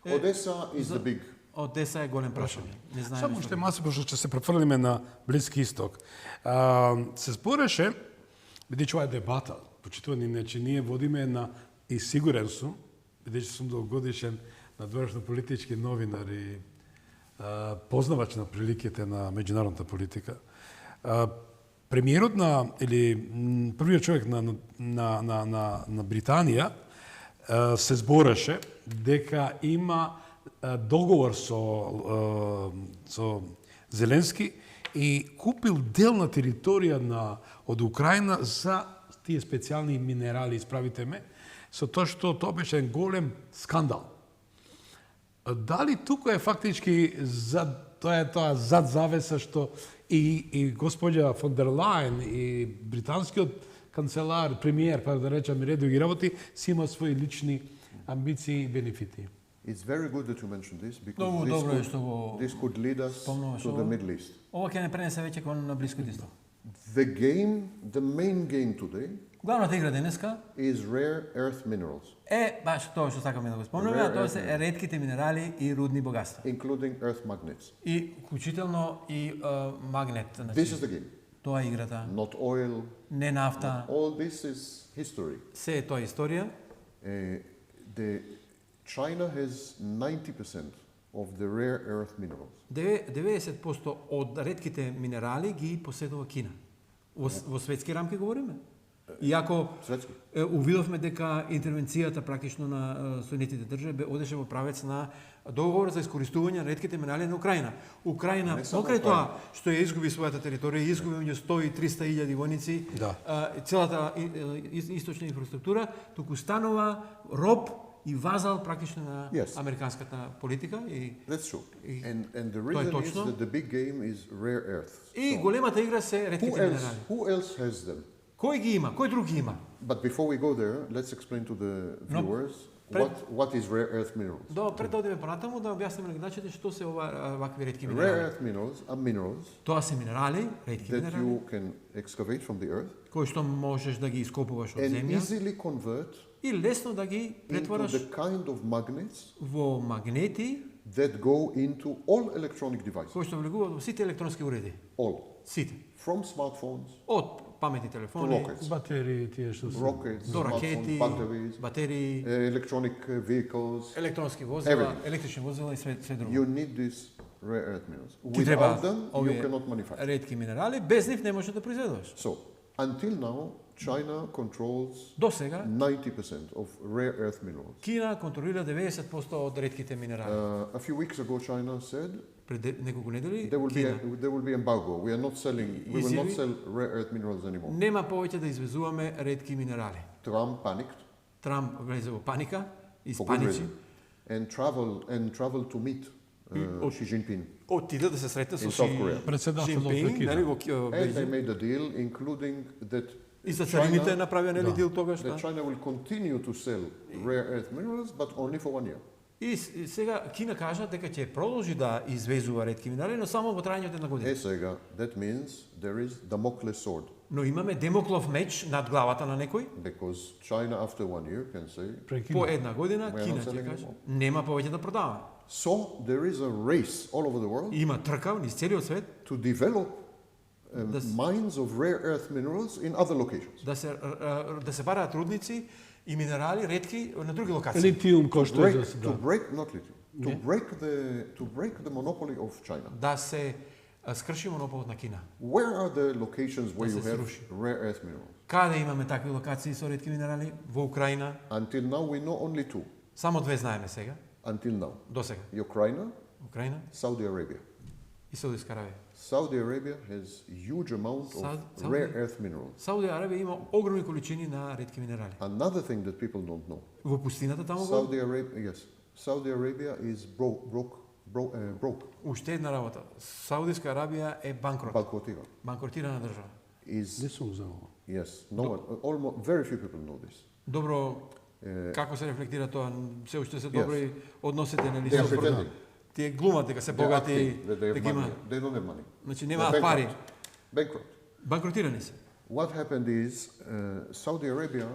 Odessa is the big. Одеса е голем прашање. Не знаеме Само што. уште маси, пошто ќе се префрлиме на Блиски исток. Се збореше, бидејќи ова е дебата, почитувани, значи ние водиме на, и сигурен сум, бидејќи сум долгогодишен надворешно-политички новинар и познавач на приликите на меѓународната политика, премиерот на, или првиот човек на Британија се збореше дека има договор со Зеленски и купил дел на територија од Украина за тие специјални минерали, исправите ме, со тоа што тоа беше голем скандал. Дали тука е фактички тоа зад завеса што и господја фон дер Лајен и британскиот канцелар, премиер, па да речем, редо ги работи, си има своји лични амбиции и бенефити. It's very good that you mentioned this Многу because добро е што го this could lead us спомнуваш to the ова. Middle East. Ова ќе не пренесе веќе кон Блискиот исток. The main game today Главната игра денеска is rare earth minerals, е баш тоа што сакаме да го спомнеме, а тоа се ретките минерали и рудни богатства. including earth magnets. И вклучително и магнет. This is the game. Тоа е играта. Not oil. Не нафта. All this is history. Се е тоа историја. China has 90% of the rare earth minerals. 90% од ретките минерали ги поседува Кина. Во светски рамки говориме. Иако Светски. увидовме дека интервенцијата практично на Соединетите држави одеше во правец на договор за искористување на ретките минерали на Украина. Украина, Не само покрај Украина. тоа што ја изгуби својата територија, изгуби меѓу 100 и 300 илјади војници, Да. целата источна инфраструктура, туку станува роб и вазал практично на Yes. американската политика и That's true. И- And the тоа е reason is точно. that the big game is rare earth. и So големата игра се ретките минерали. who else has them? Кој ги има? Кој друг ги има? But before we go there, let's explain to the No. viewers Пред- what is rare earth minerals. Пред да одиме понатаму да објасниме на гледачите што се вакви ретки Rare минерали. earth minerals are minerals Тоа се минерали, ретки that минерали, you can excavate from the earth кои што можеш да ги ископуваш од and земја easily convert и лесно да ги into претвораш the kind of magnets во магнети that go into all electronic devices. кои што влегуваат во сите електронски уреди. All. Сите. From smartphones, Од паметни to телефони rockets. Батерии, тие што се... Rockets, до ракети, smartphones, batteries, батерии, electronic vehicles. електронски возила, Everything. електрични возила и све друго. You need these rare earth minerals. Ти треба Without them, you овие cannot manufacture. ретки минерали, без нив не можеш да произведуваш. So, until now, China controls До сега 90% of rare earth minerals. Кина контролира 90% од ретките минерали. A few weeks ago, China said Пред неколку недели there Кина will be embargo. We will not Изјави- sell rare earth minerals anymore. нема повеќе да извезуваме ретки минерали. Trump panicked Трамп влезе во паника, for good испаничи, reason and traveled to meet Xi Jinping. отиде да се сретне со In South Korea. Председателот на Jinping, Кина. нели во And they Бејжинг. made a deal, including that И за царините China, направија нели дил тогаш, that да? China will continue to sell rare earth minerals, but only for 1 year. И сега Кина кажа дека ќе продолжи да извезува ретки минерали, но само во трајање од една година. Сега, that means there is Damocles sword. Но имаме Демоклов меч над главата на некој. Because China after 1 year can say, По една година We are Кина not ќе selling каже, anymore. нема повеќе да продаваме. so there is a race all over the world Има трка низ целиот свет to develop This- mines of rare earth minerals in other locations. да се бараат рудници и минерали ретки на други локации. Литиум кој што е за To break, not lithium, to break the monopoly of China. Да се скрши монополот на Кина. Where are the locations where Да you се have сруши. rare earth minerals? Каде имаме такви локации со ретки минерали? Во Украина. Until now, we know only two. Само две знаеме сега, Until now, до сега. Ukraine, Украина Saudi Arabia. и Саудитска Аравија. Saudi Arabia has huge amount of Saudi- rare earth minerals. Саудија Аравија има огромни количини на ретки минерали. Another thing that people don't know. Во пустината таму го Saudi Arabia, yes, Saudi Arabia is broke, уште една работа. Саудитска Аравија е банкрот, банкротира. банкротирана држава. Is Не сум за ово. yes, no one, almost very few people know this. Добро, Uh, како се рефлектира тоа? Се уште се добри односите, нели? They are со- pretending. Тие глумат дека се They're богати, acting that they have дека има, money. They don't have money. значи They're немаат пари. Bankrupt. Банкротирани се. What happened is Saudi Arabia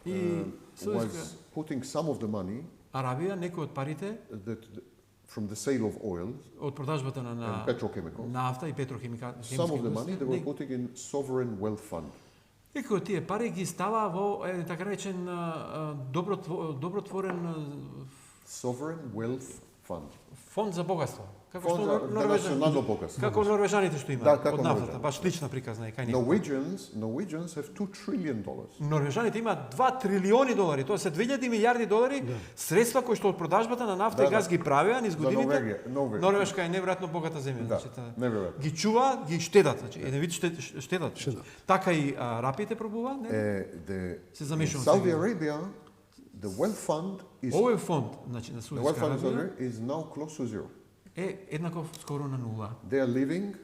И Саудитска was putting some of the money Арабија, некои од парите from the sale of oil од продажбата на and petrochemicals. нафта и петрохемикали. Some of the money they were putting in sovereign wealth fund. Некои од тие пари ги става во еден така речен добротворен Sovereign wealth fund. фонд за богатство. Како Фонд што за национално богатство. Како норвежаните што Да, имаат како од нафтата, Норвежани. баш лична приказна е кај нив. Norwegians have $2 trillion. Норвежаните имаат 2 трилиони долари, тоа се 2000 милиарди долари средства кои што од продажбата на нафта Да, и газ да. ги правеа низ За годините. Норвегија. Норвешка е неверојатно богата земја, Да, значи неверојатно. ги чуваат, ги штедат, значи еден вид штедат. Штедат. Така и арапите пробуваат, не? The Се замешувам Saudi сега. Arabia, the wealth fund is Овој фонд, значи на the wealth Саудитска fund in Saudi Арабија Arabia is now close to zero. е еднаков скоро на нула. They are living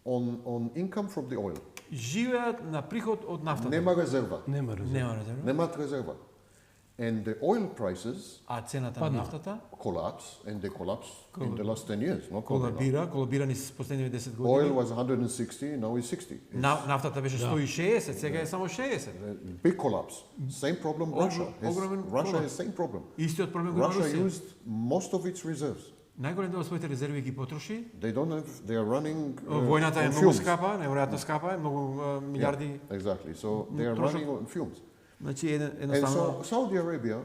on income from the oil. Живеат на приход од нафтата. Нема резерва. Нема резерва. Нема резерва. Немаат резерва. And the oil prices А цената на Падна. нафтата collapse, and they collapsed in the last 10 years, not only now. колабира низ последнивите 10 Oil години. was 160, now is 60. Нафтата беше 160, сега е само 60. Big collapse. Same problem Russia has. огромен Russia колапс. has same problem. Истиот проблем го има Russia Русија. used most of its reserves. Најголем дел од своите резерви ги потроши. They don't have, they are running Војната е on многу fumes. скапа, неверојатно скапа е, многу милиарди. Yeah, exactly. So they are Трошат. running on fumes. Значи And едноставно so Saudi Arabia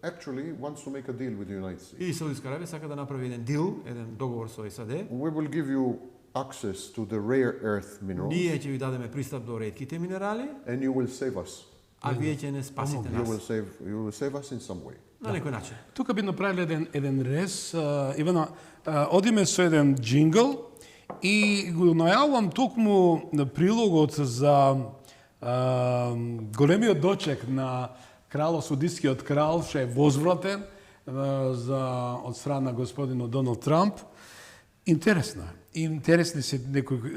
actually wants to make a deal with the United States. и Саудитска Арабија сака да направи еден дил, еден договор со САД. We will give you access to the rare earth minerals Ние ќе ви дадеме пристап до ретките минерали, and you will save us. а вие ќе не спасите You will нас. save us in some way. На некој начин. Тука би направиле еден рез. Ивана, одиме со еден джингл и го најавувам токму на прилогот за големиот дочек на кралот, судискиот крал, што е возвратен од страна господинот Доналд Трамп. Интересно е. Интересни се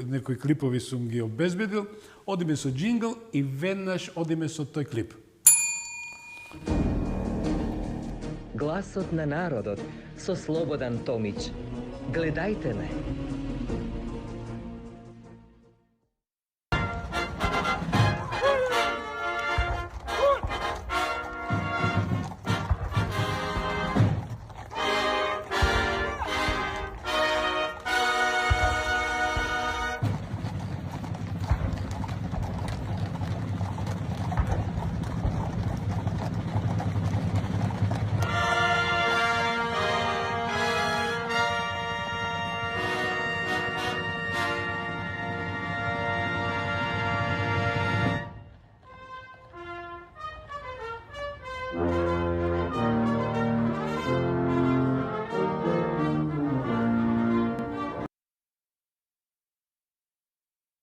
некои клипови сум ги обезбедил. Одиме со джингл и веднаш одиме со тој клип. Гласот на народот со Слободан Томич. Гледајте ме.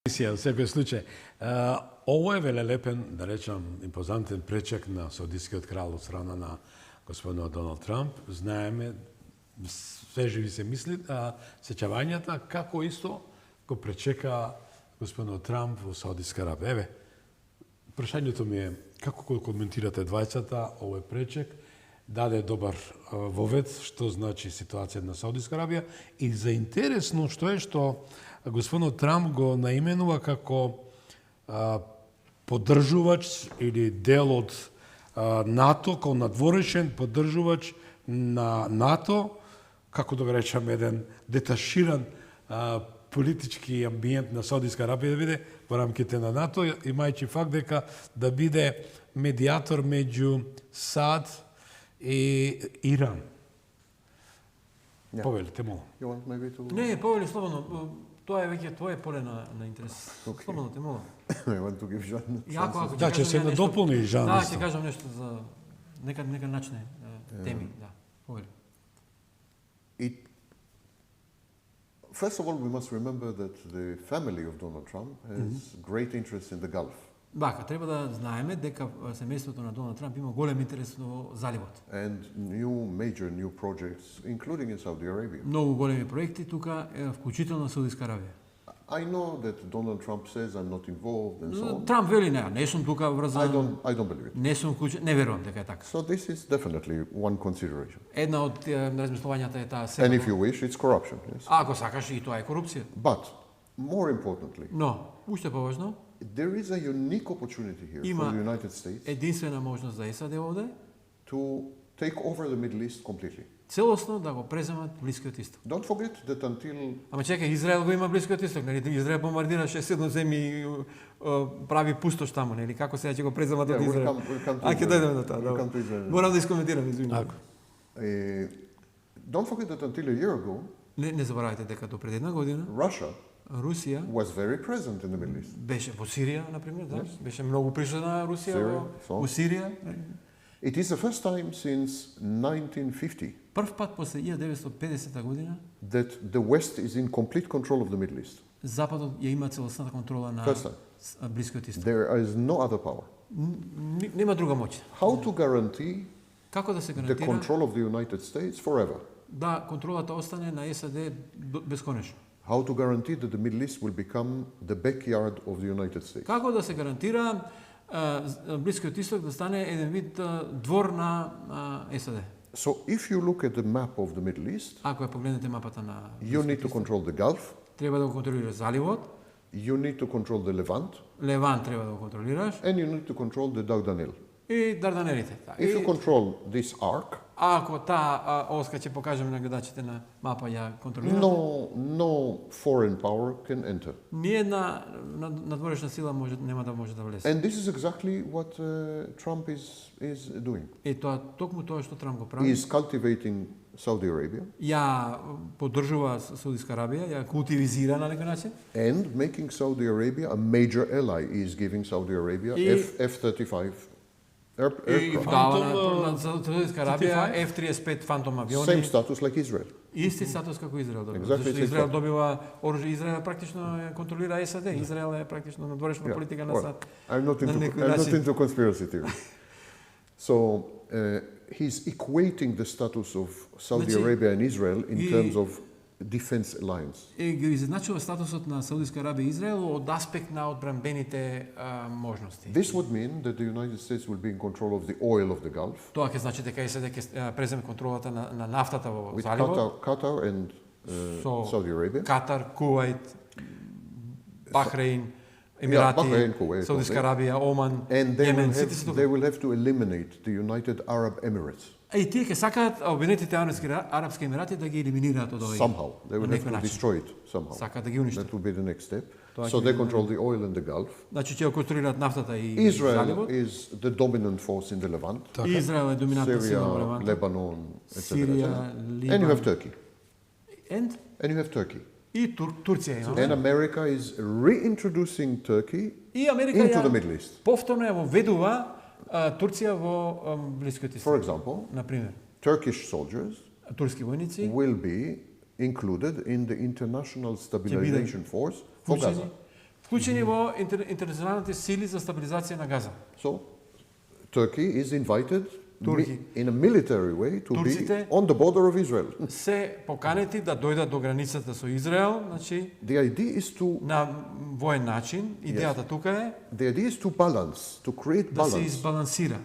Во секој случај, ово е велелепен, да речам, импозантен пречек на Саудискиот крал од страна на господинот Доналд Трамп. Знаеме, свежи ви се мисли, сеќавањата како исто го пречека господинот Трамп во Саудиска Арабија. Еве, прашањето ми е, како го коментирате двајцата овој пречек? даде добар вовед што значи ситуација на Саудиска Арабија и за интересно што е што господин Трамп го наименува како поддржувач или дел од НАТО, како надворешен поддржувач на НАТО, како да го речам, еден деташиран политички амбиент на Саудиска Арабија да биде во рамките на НАТО, имајќи факт дека да биде медиатор меѓу САД и Иран. Yeah. Повелите, молам. You want maybe to... Не, повели слободно. Тоа е веќе твое поле на интерес. Okay. Слободно те молам. I want to give Jean Јако, ако Да, ќе се надополни Жан. Да, исто. ќе кажам нешто за нека начне теми, да. Повели. First of all, we must remember that the family of Donald Trump has great interest in the Gulf. Бака, треба да знаеме дека семејството на Доналд Трамп има голем интерес во заливот. And major new projects, including in Saudi Arabia. Многу големи проекти тука, вклучително Саудиска Арабија. I know that Donald Trump says I'm not involved and so on. Трамп вели не сум тука врзан. I don't believe it. Не сум вклучен, не верувам дека е така. So this is definitely one consideration. Една од размислувањата е таа And if you wish, it's corruption. Yes. Ако сакаш и тоа е корупција. But more importantly, Но, уште поважно, there is a unique opportunity here Има for the United States единствена можност за САД овде, to take over the Middle East completely. целосно да го преземат Блискиот Исток. Don't forget that until Ама чекај, Израел го има Блискиот Исток, нели? Израел бомбардираше 7 земји и прави пустош таму, нели? Како сега ќе го преземат од Израел? А ќе дојдеме до тоа. Морам да искоментирам, извинувам. don't forget that until a year ago, Не заборавајте дека до пред една година Russia Русија was very present in the Middle East. беше во Сирија, на пример, да? Беше многу присутна Русија Syria, во Сирија. It is the first time since 1950 Прв пат после 1950 година that the West is in complete control of the Middle East. Западот ја има целосната контрола на First time. Блискиот Исток. There is no other power. Нема друга моќ. How to guarantee Како да се the гарантира control of the United States forever? да контролата остане на САД бесконечно? How to guarantee that the Middle East will become the backyard of the United States? Како да се гарантира Блискиот Исток да стане еден вид двор на САД? So if you look at the map of the Middle East, Ако ја погледнете мапата на you need to control the Gulf, треба да го контролираш заливот, you need to control the Levant, Леван треба да го контролираш and you need to control the Dardanelles. и Дарданелите. If you control this arc, Ако таа оска ќе покажеме на гледачите на мапа ја контролира, no foreign power can enter. ниедна надворешна сила нема да може да влезе. And this is exactly what Trump is doing. И тоа токму тоа што Трамп го He прави. is cultivating Saudi Arabia Ја поддржува Саудиска Арабија, ја култивизира на некој начин and making Saudi Arabia a major ally. He is giving Saudi Arabia F-35 и aircraft. дава на Саудиска Арабија F-35 Фантом Same авиони. status like Israel. Исти статус како Израел добива. Exactly Зашто same Израел status. добива оружје, Израел практично ја контролира САД, Израел е практично надворешна Yeah. политика на Well, САД. I'm not на некој into начин. conspiracy theory. So he's equating the status of Saudi Значи, Arabia and Israel in и- terms of defense alliance. И ги изначува статусот на Саудиска Арабија и Израел од аспект на одбранбените можности. This would mean that the United States will be in control of the oil of the Gulf Тоа ќе значи дека САД ќе преземе контролата на нафтата во with заливот. Qatar and So, Saudi Arabia. Катар, Кувајт, Бахрейн, Емирати, Бахрейн, Кувајт, Саудиска okay. Арабија, Оман, And they Јемен, will, сите се have, тука. they will have to eliminate the United Arab Emirates. И тие ќе сакаат Обединетите арапски емирати да ги елиминираат од овој. Somehow. They will на have некој to начин. destroy it somehow. Сакаат да ги уништат. That will be the next step. Тоа So ќе they биде control the oil in the Gulf. Значи ќе го контролираат нафтата и Israel заливот. is the dominant force in the Levant. И Израел е доминантна сила во Syria, Левантот. Lebanon, etc. Сирија, And you have Либан. Turkey. And And you have Turkey. и Турција And имаме. America is reintroducing Turkey И Америка into the ја Middle East. повторно ја воведува Турција во Блискиот For Исток. example, На пример, Turkish soldiers турски војници will be included in the International Stabilization Force for Gaza. вклучени во интернационалните сили за стабилизација на Газа. So Turkey is invited Turkey. in a military way to be Турците- on the border of Israel. Се поканети да дојдат до границата со Израел, значи The idea is to на воен начин. Идејата тука е the idea is to balance, to create да се balance избалансира.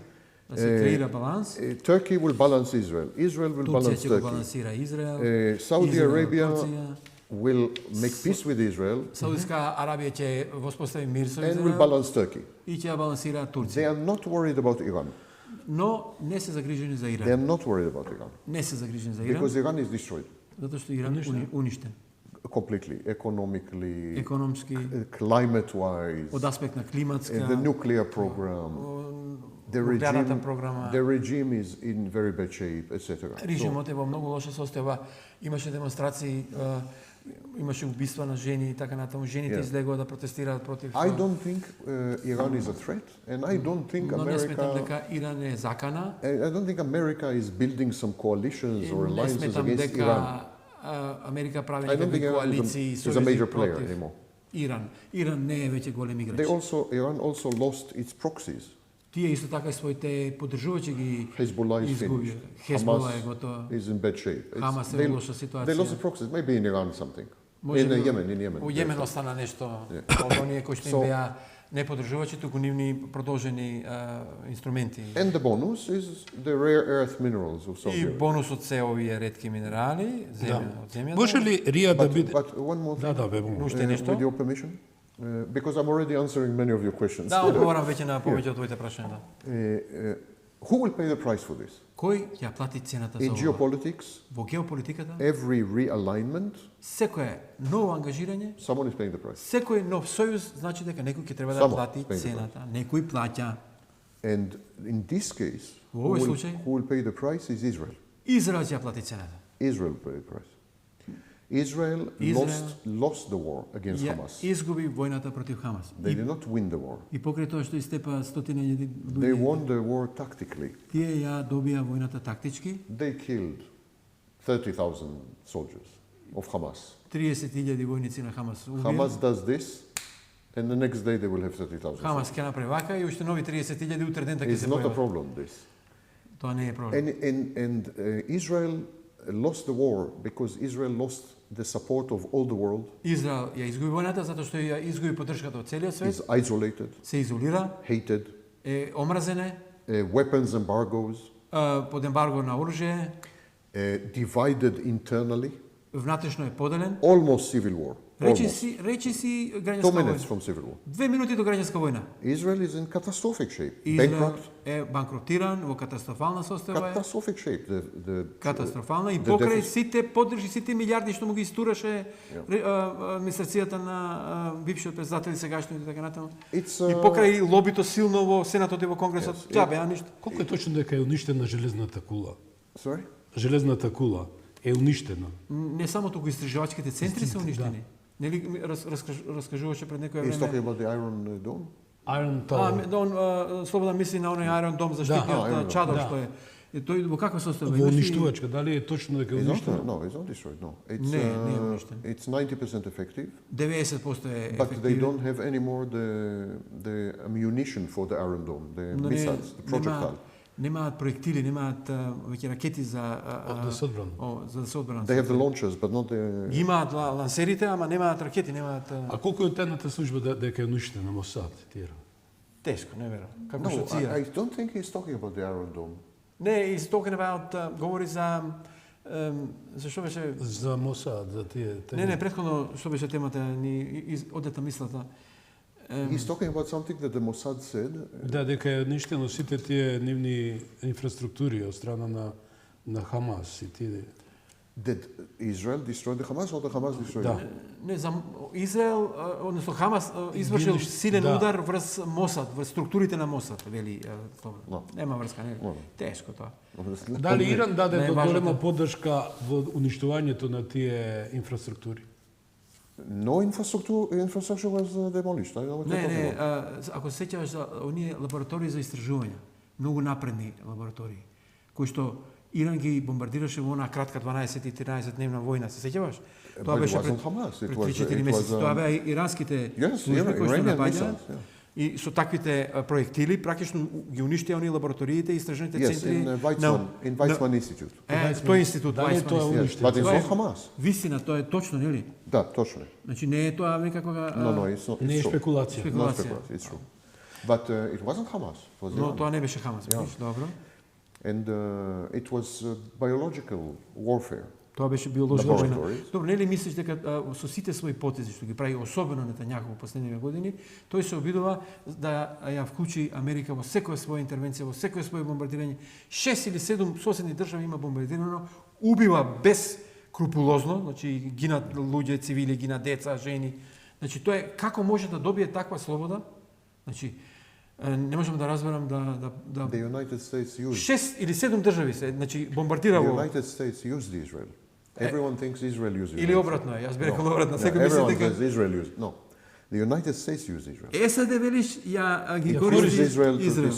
да се креира баланс. Turkey will balance Israel. Israel will Турција balance ќе го Turkey. балансира Израел. Saudi Израел, Arabia Турција. will make peace with Israel Саудитска Арабија ќе воспостави мир со and will Израел balance Turkey. и ќе ја балансира They Турција. are not worried about Iran. Но не се загрижени за They are Иран. not worried about Iran Не се загрижени за Иран, because Iran is destroyed затоа што Иран е уништен. completely, economically, Економски, climate-wise, од аспект на the климатска, nuclear program. The нуклеарната програма. regime is in very bad shape, etc. Режимот е во многу лоша состојба. Имаше демонстрации, имаше убиства на жени и така натаму. Жените Yeah. излегува да протестираат против. I don't think Iran is a threat, and I don't think Но не сметам America. дека Иран е закана. I don't think America is building some coalitions or Не alliances сметам against дека Iran. Америка прави I don't think некакви Iran коалиции и is a сојузи major player против anymore. Иран. Иран не е веќе голем играч. Iran also lost its proxies. Тие исто така и своите поддржувачи ги Hezbollah is изгуби. finished. Хезбола е Hamas готова. is in bad shape. Хамас е they, во лоша they lost ситуација. the proxies. Maybe in Iran something. Може In би Yemen. Во Јемен остана нешто од оние кои што им So- беа не поддржувачи, туку нивни продолжени инструменти. And the bonus is the rare earth minerals of Saudi И Arabia. бонусот се овие ретки минерали, од земјата. Може ли Рија да биде... But one more thing, Да, бе, бе. Уште нешто? with your permission, because I'm already answering many of your questions. Да, одговорам веќе на повеќе од твоите прашања. Who will pay the price for this? Кој ќе плати цената за In ова? geopolitics, Во геополитиката, every realignment, секое ново ангажирање, someone is paying the price. секој нов сојуз значи дека некој ќе треба да Само плати спајте цената. Некој плаќа. And in this case, Во овој случај, who will pay the price is Israel. Израел ќе ја плати цената. Israel will pay the price. Israel lost the war against Ја Hamas. изгуби војната против Хамас. They did not win the war. И покрај тоа што истепа стотина илјади They луѓе, won the war tactically. тие ја добија војната тактички. They killed 30,000 soldiers of Hamas. 30.000 војници на Хамас убија. Hamas does this, and the next day they will have 30,000 Хамас soldiers. ќе направи вака и уште нови 30.000 утре ден ќе It's се not a појават. problem, this. Тоа не е проблем. And Israel lost the war because Israel lost the support of all the world, Израел ја изгуби војната затоа што ја изгуби поддршката од целиот свет, is isolated, се изолира, hated, е омразене, weapons embargoes, под ембарго на оружје, divided internally, внатрешно е поделен. almost civil war. Almost. Речи си 2 граѓанска minutes војна. from civil war. 2 минути до граѓанска војна. Israel is in catastrophic shape, Израел bankrupt, е банкротиран во катастрофална состојба. catastrophic shape. Катастрофална и the покрај deficit- сите поддржи, сите милиарди што му ги истураше администрацијата на бившиот председател и сегашниот и така натаму. It's И покрај лобито силно во Сенатот и во Конгресот, Yes, таа беа ништо. Колку е точно дека е уништена железната кула? sorry. Железната кула е уништена. Не само туку истражувачките центри се уништени. Нели ми раскажуваше пред некој He's talking време. about the Iron Dome. Iron Tower. Он слободно мисли на оној Iron Dome заштитниот Iron Dome, чадор да. што е. И тој во каква состојба? Во Имаше и- уништувачка, дали е точно дека е It's not, уништена? no, it's not destroyed. No, it's Не, не е уништен. it's 90% effective, 90% е but they ефективен. don't have anymore the ammunition for the Iron Dome, the Но не- missiles, the projectile. немаат проектили, немаат веќе ракети за Да се одбранат. за да се одбранат. They have the launchers, but not the. Ги имаат лансерите, ама немаат ракети, немаат А колку е тедната служба дека е уништена Мосад, тира? тешко, не верам. Како No, што I ција. don't think he's talking about the Iron Dome. Не, is talking about говори за зашто беше За Мосад, за тие... Не, претходно што беше темата ни одета мислата. He's talking about something that the Mossad said. Да, дека е уништено сите тие нивни инфраструктури од страна на Хамас и тие. Did Israel destroy the Hamas or the Hamas destroyed Да. it? Не, за Израел, односно Хамас извршил Ги силен да. удар врз Мосад, врз структурите на Мосад, вели Слободно. No. Нема врска, не. No. Тешко тоа. Дали Иран даде Не, важното голема е. поддршка во уништувањето на тие инфраструктури? No infrastructure was demolished. I don't know what you're Не, talking не, about. ако се сеќаваш за оние лаборатории за истражувања, многу напредни лаборатории, кои што Иран ги бомбардираше во онаа кратка 12 и 13 дневна војна, се сеќаваш? Тоа But it беше wasn't пред Hamas. It пред was, 3-4 it месеци. was, Тоа беа иранските Yes, служби кои што Iranian напаѓаат. missiles. Yeah. И со таквите проектили практично ги уништија оние лабораториите и истражните Yes, центри in Weizmann Institute. тој институт Дали тоа е Weizmann. Yes, уништено? but it's Тоа е not Hamas. вистина, тоа е точно, нели? Да, точно е. Значи не е тоа некаква No, no, it's not. Не е It's true. спекулација. Спекулација. Not speculation. It's true. But it wasn't Hamas. It was Но Iran. тоа не беше Хамас, Ja. видиш, добро. And it was biological warfare. Тоа беше биолошка војна. Laboratories. Добро, нели мислиш дека со сите своји потези што ги прави особено Нетањаху во последниве години, тој се обидува да ја вклучи Америка во секоја своја интервенција, во секој свој бомбардирање. 6 или 7 соседни држави има бомбардирано, убива без крупулозно, значи гинат луѓе, цивили, гинат деца, жени. Значи тоа е како може да добие таква слобода? Значи не можам да разберам да The United States used 6 или 7 држави се, значи бомбардира the во United States used Israel. Everyone thinks Israel used Israel. или обратно е. Јас би рекол обратно. No, Секој мисли everyone дека says Israel used. No, the United States used Israel. САД велиш ја ги Used користи Israel Израел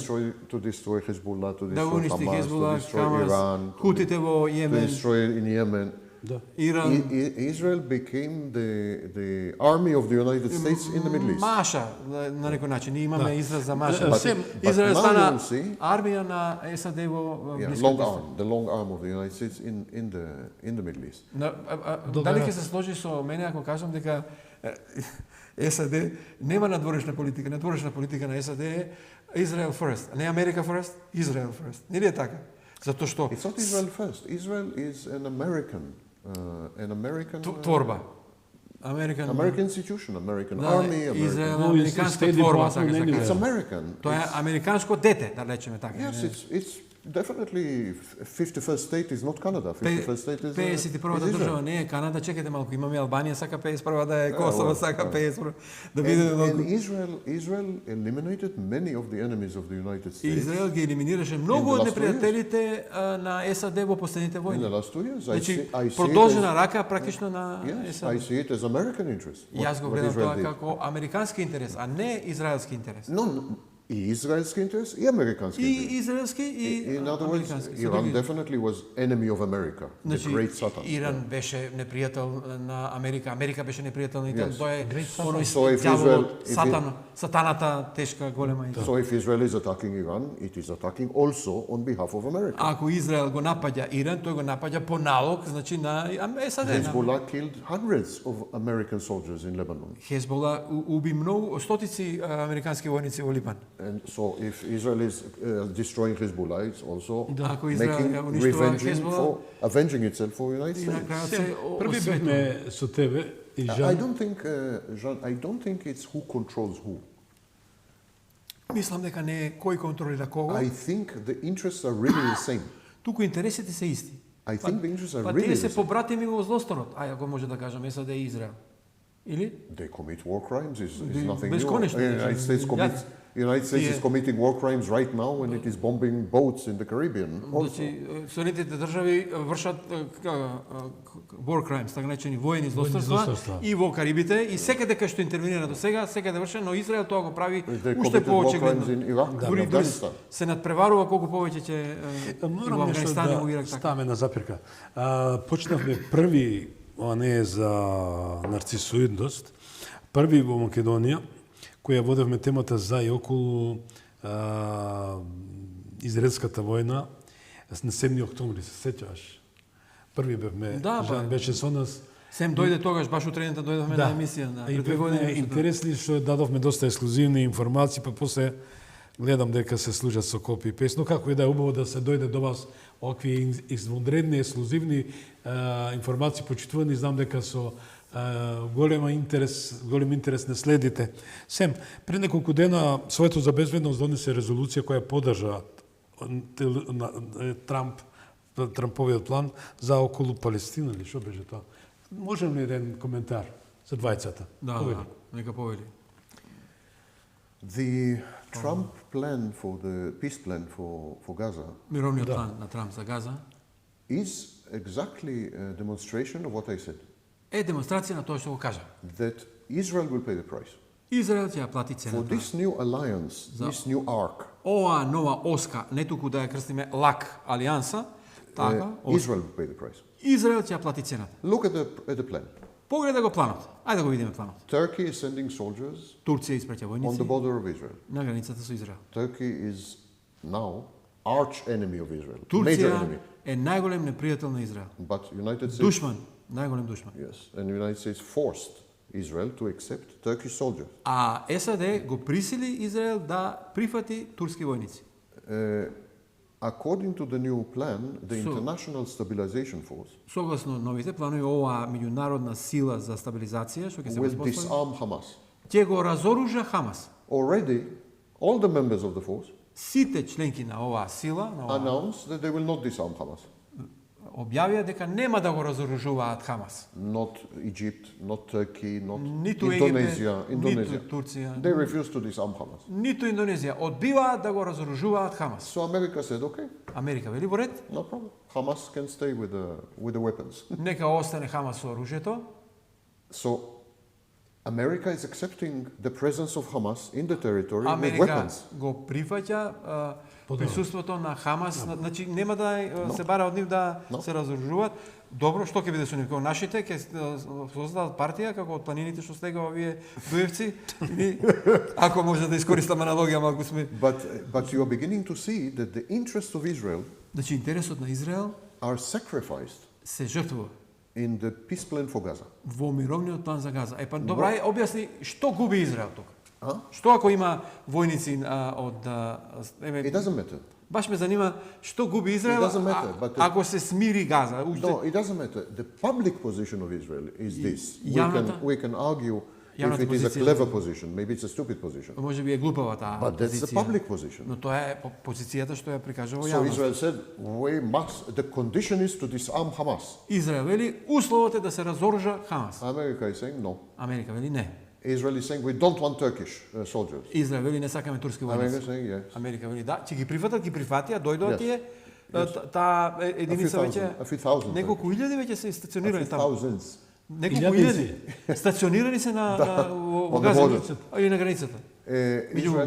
to destroy Hezbollah, to да destroy уништи Hamas, to Хезбола, destroy Хамас, Iran, хутите во to Јемен, destroy in Yemen. Да. Иран, Israel became the army of the United States in the Middle East. Маша на некој начин. Ние имаме израз за Маша. But Израел now стана you'll see- армија на САД во Yeah, Блискиот long Исток. arm, the long arm of the United States in the Middle East. Дали ќе се сложи со мене ако кажам дека САД нема надворешна политика. Надворешна политика на САД е Israel first, не America first, Israel first. Нели е така? Затоа што It's not Israel first. Israel is an American творба. American institution, American Да, army, Израел American. No, американска State творба, Department, така се anyway. каже. It's American. Тоа е американско дете, да речеме така. Yes, it's definitely 51st state is not Canada. 51st state is 51-та is држава Israel. не е Канада, чекайте малку, имаме Албанија, сака 51 да е well, Косово, сака 51 да биде And малку. Israel eliminated many of the enemies of the United States Израел ги елиминираше многу In the од last 2 непријателите на САД во последните in the војни. last 2 years. Значи, I see it продолжена рака практично на as, yes, САД. I see it as American interest. Јас го what гледам Israel тоа did. како американски интерес, а не израелски интерес. No, и израелски интерес и американски интерес. И израелски и In other words, американски. Се Iran други. definitely was enemy of America, the Значи, great Satan. Иран беше непријател на Америка, Америка беше непријател на Иран. Yes. Тоа е оној So if ѓаволот, Israel- if Сатан, сатаната тешка голема и So if Israel is attacking Iran, it is attacking also on behalf of America. Ако Израел го напаѓа Иран, тој го напаѓа по налог, значи на САД. Hezbollah killed hundreds of American soldiers in Lebanon. Хезбола уби многу стотици американски војници во Либан. And so if Israel is destroying Hezbollah, it's also Ако Израел making ја уништува avenging itself for the United И на States. крајот се Први осветува. бевме со тебе и I Жан. don't think, Jean, I don't think it's who controls who. Мислам дека не е кој контролира кого, I think the interests are really the same. туку интересите се исти. I think the interests are Па really тие the се same. побратими во злостанот, ако може да кажам САД и Израел. Или? They commit war crimes. Is They- nothing new. безконечно. The United States Yeah. is committing war crimes right now when it is bombing boats in the Caribbean. Also. Значи, Соединетите држави вршат war crimes, така наречени воени злосторства злосторства. и во Карибите и секаде кај што интервенира до сега, секаде вршат, но Израел тоа го прави They уште committed war crimes поочигледно. in Iraq Дури and Afghanistan. се надпреварува колку повеќе ќе во Морам нешто Афганистан и во да Ирак така. ставаме на запирка. Почнавме први, ова не е за нарцисоидност, први во Македонија, која водевме темата за и околу израелската војна на 7 октомври, се сеќаваш? Први бевме, Да, Жан бе. беше со нас. Сем дојде тогаш, баш утрената дојдовме на емисија, на И пред 2 бевме години. интересни што дадовме доста ексклузивни информации, па после гледам дека се служат со копи и пест, но како и да е убаво да се дојде до вас овакви извонредни, ексклузивни информации почитувани, знам дека со голем интерес не следите. Сем, пред неколку дена Советот за безбедност донесе резолуција која поддржа Трамповиот план за околу Палестина, или што беше тоа? Можем ли еден коментар за двајцата? Да, Повели. да, нека повели. The Trump plan for the peace plan for Gaza Мировниот Да. план на Трамп за Газа is exactly a demonstration of what I said, е демонстрација на тоа што го кажа. that Israel will pay the price. Израел ќе ја плати For цената. this new alliance, this new arc, Ова нова оска, не туку да ја крстиме лак алијанса, така, Israel will pay the price. Израел ќе ја плати цената. Look at the plan. Погледа го планот. Ајде да го видиме планот. Turkey is sending soldiers Турција испраќа on the војници border of Israel. на границата со Израел. Turkey is now arch enemy of Israel, major Турција enemy. е најголем непријател на Израел. But United States, Душман, најголем душман. yes, and United States forced Israel to accept Turkish soldiers. А САД го присили Израел да прифати турски војници. According to the new plan, the So- International Stabilization Force Согласно новите планови, оваа меѓународна сила за стабилизација што ќе се will воспостави, disarm Hamas. ќе го разоружа Хамас. Already, all the members of the force Сите членки на оваа сила, на оваа, announced that they will not disarm Hamas. објавија дека нема да го разоружуваат Хамас. Not Egypt, not Turkey, not Ниту Indonesia. Египет, ниту Турција, They refuse to disarm Hamas. ниту Индонезија одбиваат да го разоружуваат Хамас. So America said, okay, Америка вели во ред, no problem. Hamas can stay with the weapons. нека остане Хамас со оружјето. So America is accepting the presence of Hamas in the territory with Америка weapons. го прифаќа присуството на Хамас, значи нема да се бара од нив да No. се разоружуваат. Добро, што ќе биде со нив? Како нашите ќе создадат партија како од планините што слега овие дуевци. И, ако може да искористам аналогија, малку сме. But you are beginning to see that the interests of Israel Значи интересот на Израел are sacrificed се жртвува in the peace plan for Gaza. во мировниот план за Газа. Па добра, објасни што губи Израел тука. Huh? Што ако има војници од It doesn't matter. баш ме занима што губи Израел It doesn't matter, but ако се смири Газа. No, it doesn't matter. The public position of Israel is this. Јавната- We can argue if Јавната it is a позиција- clever position. Maybe it's a stupid position. Може би е глупава таа But that's the позиција. public position. Но тоа е позицијата што ја прикажува So јавноста. Israel said, the condition is to disarm Hamas. Израел вели условот е да се разоружа Хамас. America is saying no. Америка вели не. Israel is saying we don't want Turkish soldiers. Израел вели не сакаме турски America војници. is saying yes. Америка вели да, ќе ги прифатат, ги прифатија, дојдоа Yes. тие. Таа единица веќе A few thousand. неколку илјади веќе се A стационирани few таму. thousands. Неколку Илјадници. илјади стационирани се на во on the Газа border. или на границата.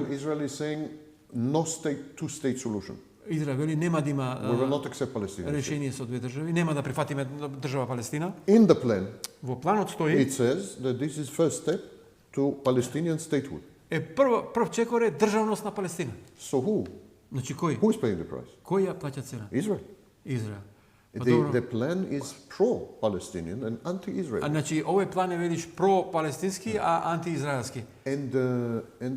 Israel is saying no state, two-state solution. Израел вели нема да We will има not accept Palestine. решение со две држави, нема да прифатиме држава Палестина. In the plan, Во планот стои it says that this is first step to Palestinian statehood. е прв чекор е државност на Палестина. So who? Значи кој? Who is paying the price? Кој ја плаќа цена? Israel. Израел. Па The добро. plan is pro-Palestinian and anti-Israel. Значи овој план е велиш про-палестински, а антиизраелски. And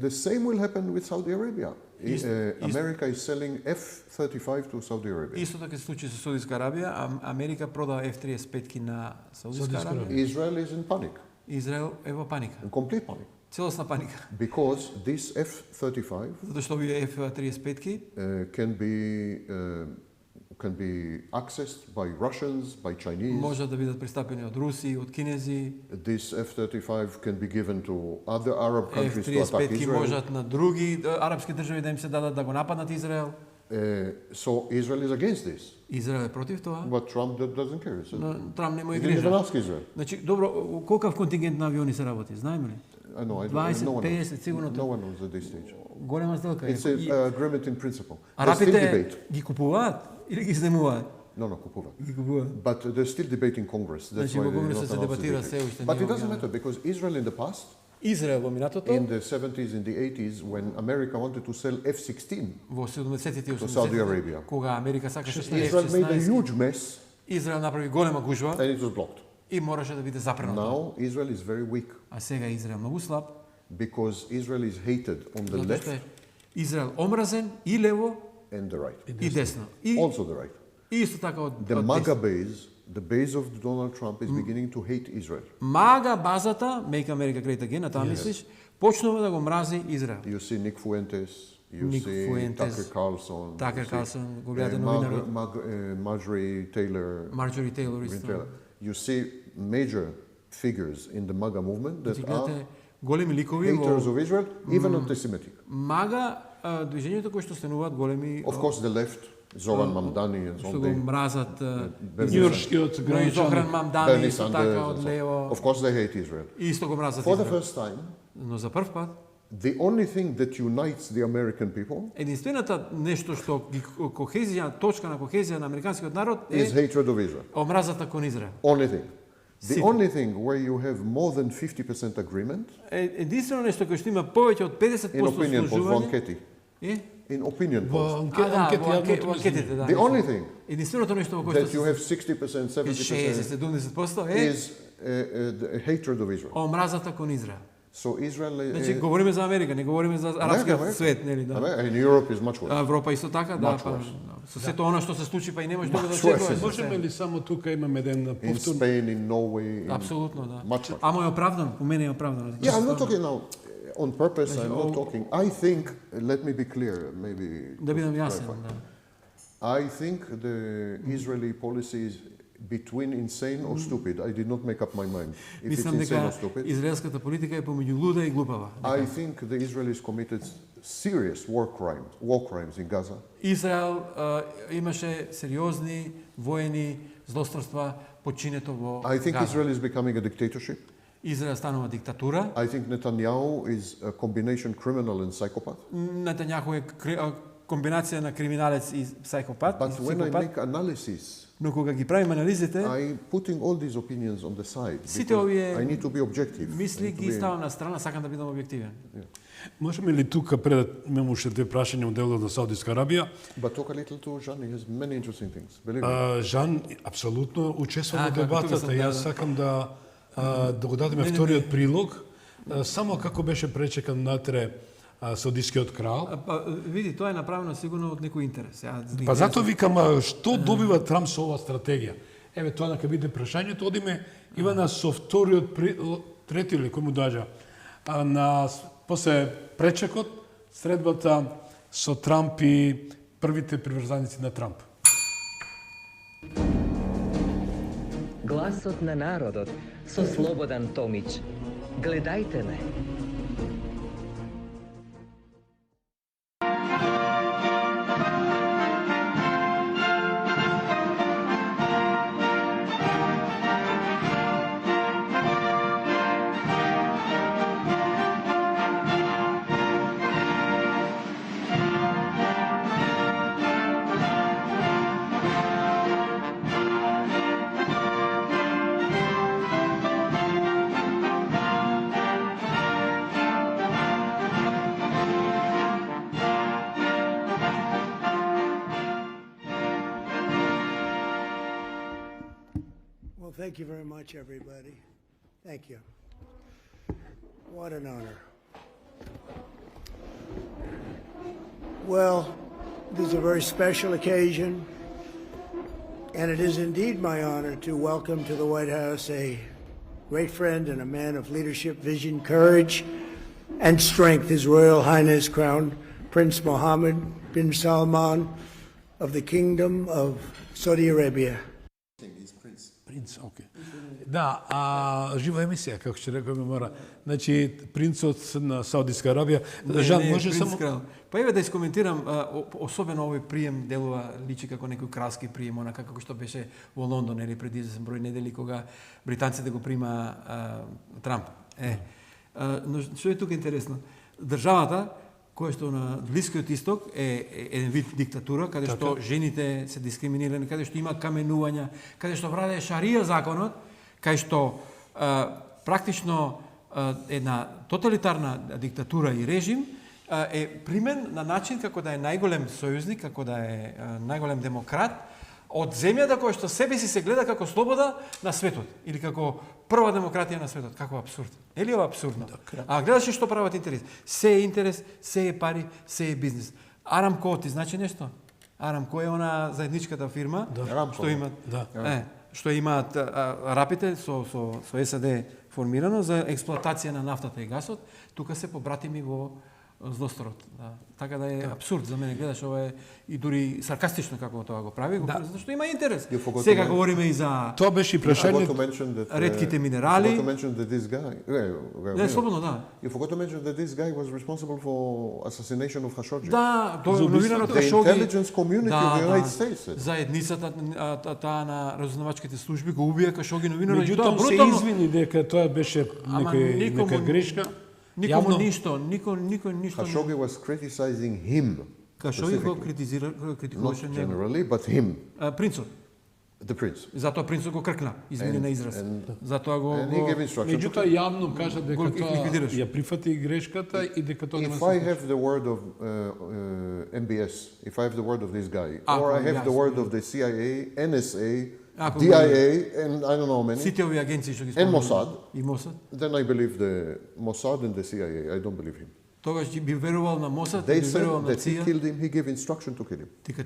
the same will happen with Saudi Arabia. Is- America is selling F-35 to Saudi Arabia. Исто така се случи со Саудиска Арабија, а Америка продава F-35 на Саудиска Саудиска Арабија. Israel is in panic, Израел е во паника. in complete panic, Целосна паника. because this F-35 Затоа што овие F-35 can be accessed by Russians, by Chinese. можат да бидат пристапени од Руси, од Кинези. This F-35 can be given to other Arab countries to attack F-35 Israel. можат на други арапски држави да им се дадат да го нападнат Израел. So Israel is against this, Израел е против тоа. but Trump doesn't care. He said, Но Трамп не му he е didn't even грижа. ask Israel. Значи, добро, колкав контингент на авиони се работи, знаеме ли? I know. 20, no one 50, knows. сигурно No one knows at this stage. Голема сделка. It's И an agreement in principle. There's still арапите debate. ги купуваат или ги изнемуваат? No, Kupova. Ги купуваат. But there's still debate in Congress. That's Значи, why во they did Конгресот not се announce the дебатира details. се уште But не it doesn't објавено. matter because Israel in the past, Израел во минатото, in the 70s, in the 80s, when America wanted to sell F-16, во 70-тите и To Saudi 80-тите, Arabia. кога Америка сакаше Israel made a F-16, huge mess Израел направи голема гужва and it was blocked. и мораше да биде запрено. Now Israel is very weak А сега Израел многу слаб, because Israel is hated on the затоа што left е Израел омразен и лево and the right. и десно. И Also the right. исто така од The од MAGA десно. base, the base of Donald Trump is beginning to hate Israel. Мага базата, Make America Great Again, а таа мислиш, почнува да го мрази Израел. You see Nick Fuentes, you Nick see Fuentes, Tucker Carlson, Tucker you see, Carlson, го гледате новинарот. Marjorie Taylor, Марджори Тейлор Green исто. Taylor. You see major figures in the MAGA movement that Значи, are гледате големи ликови haters во of Israel, even anti-Semitic. Мага движењето кои што стануваат големи Of course, the left, Zoran Mamdani and so што on, го they, мразат Њујоршкиот Зохран граничаник. Мамдани Bernie исто Sanders, така and од so on. лево. Of course they hate Israel. И исто го мразат For the Израел. first time, Но за прв пат the only thing that unites the American people единствената нешто што ги кохезија, точка на кохезија на американскиот народ is е hatred of Israel. омразата кон Израел. Only thing. The Сите. only thing where you have more than 50% agreement, Единствено нешто кој што има повеќе од 50% in opinion, for Von служување Ketty, е in opinion Во polls, анкети во јавното анкетите, мислење. да. the only thing Единственото нешто во кое that што you се have 60%, 70% 60-70% е is the hatred of Israel. омразата кон Израел. So Israel. Значи говориме за Америка, не говориме за арапскиот свет, нели, да. In Europe is much worse. Европа исто така, да, па со сето она што се случи, па и немаш друго да очекуваш. Можеме ли само тука имаме еден In повтор? Spain, in Norway. Апсолутно, да. Much worse. Ама е оправдано, по мене е оправдано. Yeah, I'm not talking now on purpose. I'm not talking. I think. Let me be clear. Maybe. Да бидам јасен, clarify. да. I think the Israeli policy is between insane or stupid. I did not make up my mind if it's Мислам insane дека or stupid. израелската политика е помеѓу луда и глупава. I think the Israelis committed serious war crimes in Gaza. Израел имаше сериозни воени злосторства починето во I think Газа. Israel is becoming a dictatorship. Израел станува диктатура. I think Netanyahu is a combination criminal and psychopath. Нетањаху е комбинација на криминалец и психопат. But when I make analysis, Но кога ги правим анализите, I putting all these opinions on the side. Сите because овие I need to be objective. мисли I need to ги be- ставам на страна, сакам да бидам објективен. Можеме ли тука пред да имаме уште две прашања од делот на Саудитска Арабија? But talk a little to Jean. He has many interesting things. Believe me. Жан апсолутно учества во како тука дебатата. сам, Јас да. сакам да го дадеме вториот прилог. Само како беше пречекан натре Саудискиот крал. Види, тоа е направено сигурно од некој интерес. Па затоа викам, што добива Трамп со оваа стратегија? Еве, тоа нека биде прашањето. Одиме, Ивана, со вториот, трети или кој му дажа, после пречекот, средбата со Трамп и првите приврзаници на Трамп. Гласот на народот со Слободан Томич. Гледајте ме. Well, thank you very much, everybody. Thank you. What an honor. Well, this is a very special occasion, and it is indeed my honor to welcome to the White House a great friend and a man of leadership, vision, courage, and strength, His Royal Highness Crown Prince Mohammed bin Salman of the Kingdom of Saudi Arabia. Принц, окей. Да, жива емисија, како ќе рекоме мора. Значи, принцот на Саудитска Арабија. Жан, може само... Крал. Па еве да искоментирам, особено овој прием делува личи како некој кралски прием, онака како што беше во Лондон или пред извесен број недели кога британците го прима Трамп. Но што е тука интересно? Државата која што на Блискиот Исток е еден вид диктатура, каде што жените се дискриминирани, каде што има каменувања, каде што владее шарија законот, каде што практично една тоталитарна диктатура и режим е примен на начин како да е најголем сојузник, како да е најголем демократ од земјата која што себе си се гледа како слобода на светот или како прва демократија на светот. Како абсурд. Е ли ова абсурдно? А гледаш што прават интерес. Се е интерес, се е пари, се е бизнес. Арамко ти значи нешто? Арамко е она заедничката фирма што имат што имаат арапите со САД формирано за експлоатација на нафтата и гасот, тука се побратими во злосторот. Да. Така да е абсурд за мене, гледаш ова е и дури саркастично како тоа го прави, затоа што има интерес. Сега говориме и за Тоа беше и прашањето. ретките минерали. You forgot to mention that this guy. Не, слободно, да. You forgot to mention that this guy was responsible for assassination of Khashoggi. Да, тоа е новинарот The Хашоги. intelligence community of the United States. Заедницата таа на разузнавачките служби го убија Хашоги новинарот. Меѓутоа се извини дека тоа беше нека грешка. Никому ништо, никој ништо. Khashoggi was criticizing him. Хашоги го Not критикуваше него. generally, but him, Принцот. the prince. Затоа принцот го кркна, извини на израз. Затоа го And he gave instructions. Меѓутоа јавно кажа дека го тоа ликвидираш. ја прифати грешката и дека тоа нема If I have the word of MBS, if I have the word of this guy, or I have the word of the CIA, NSA, Ако DIA, and I don't know how many, сите овие агенции што ги and спомнуваме, Mossad, и Мосад, then I believe the Mossad and the CIA. I don't believe him. тогаш би верувал на Мосад, They би said верувал на that he ЦИА, killed him, he gave instruction to kill him. дека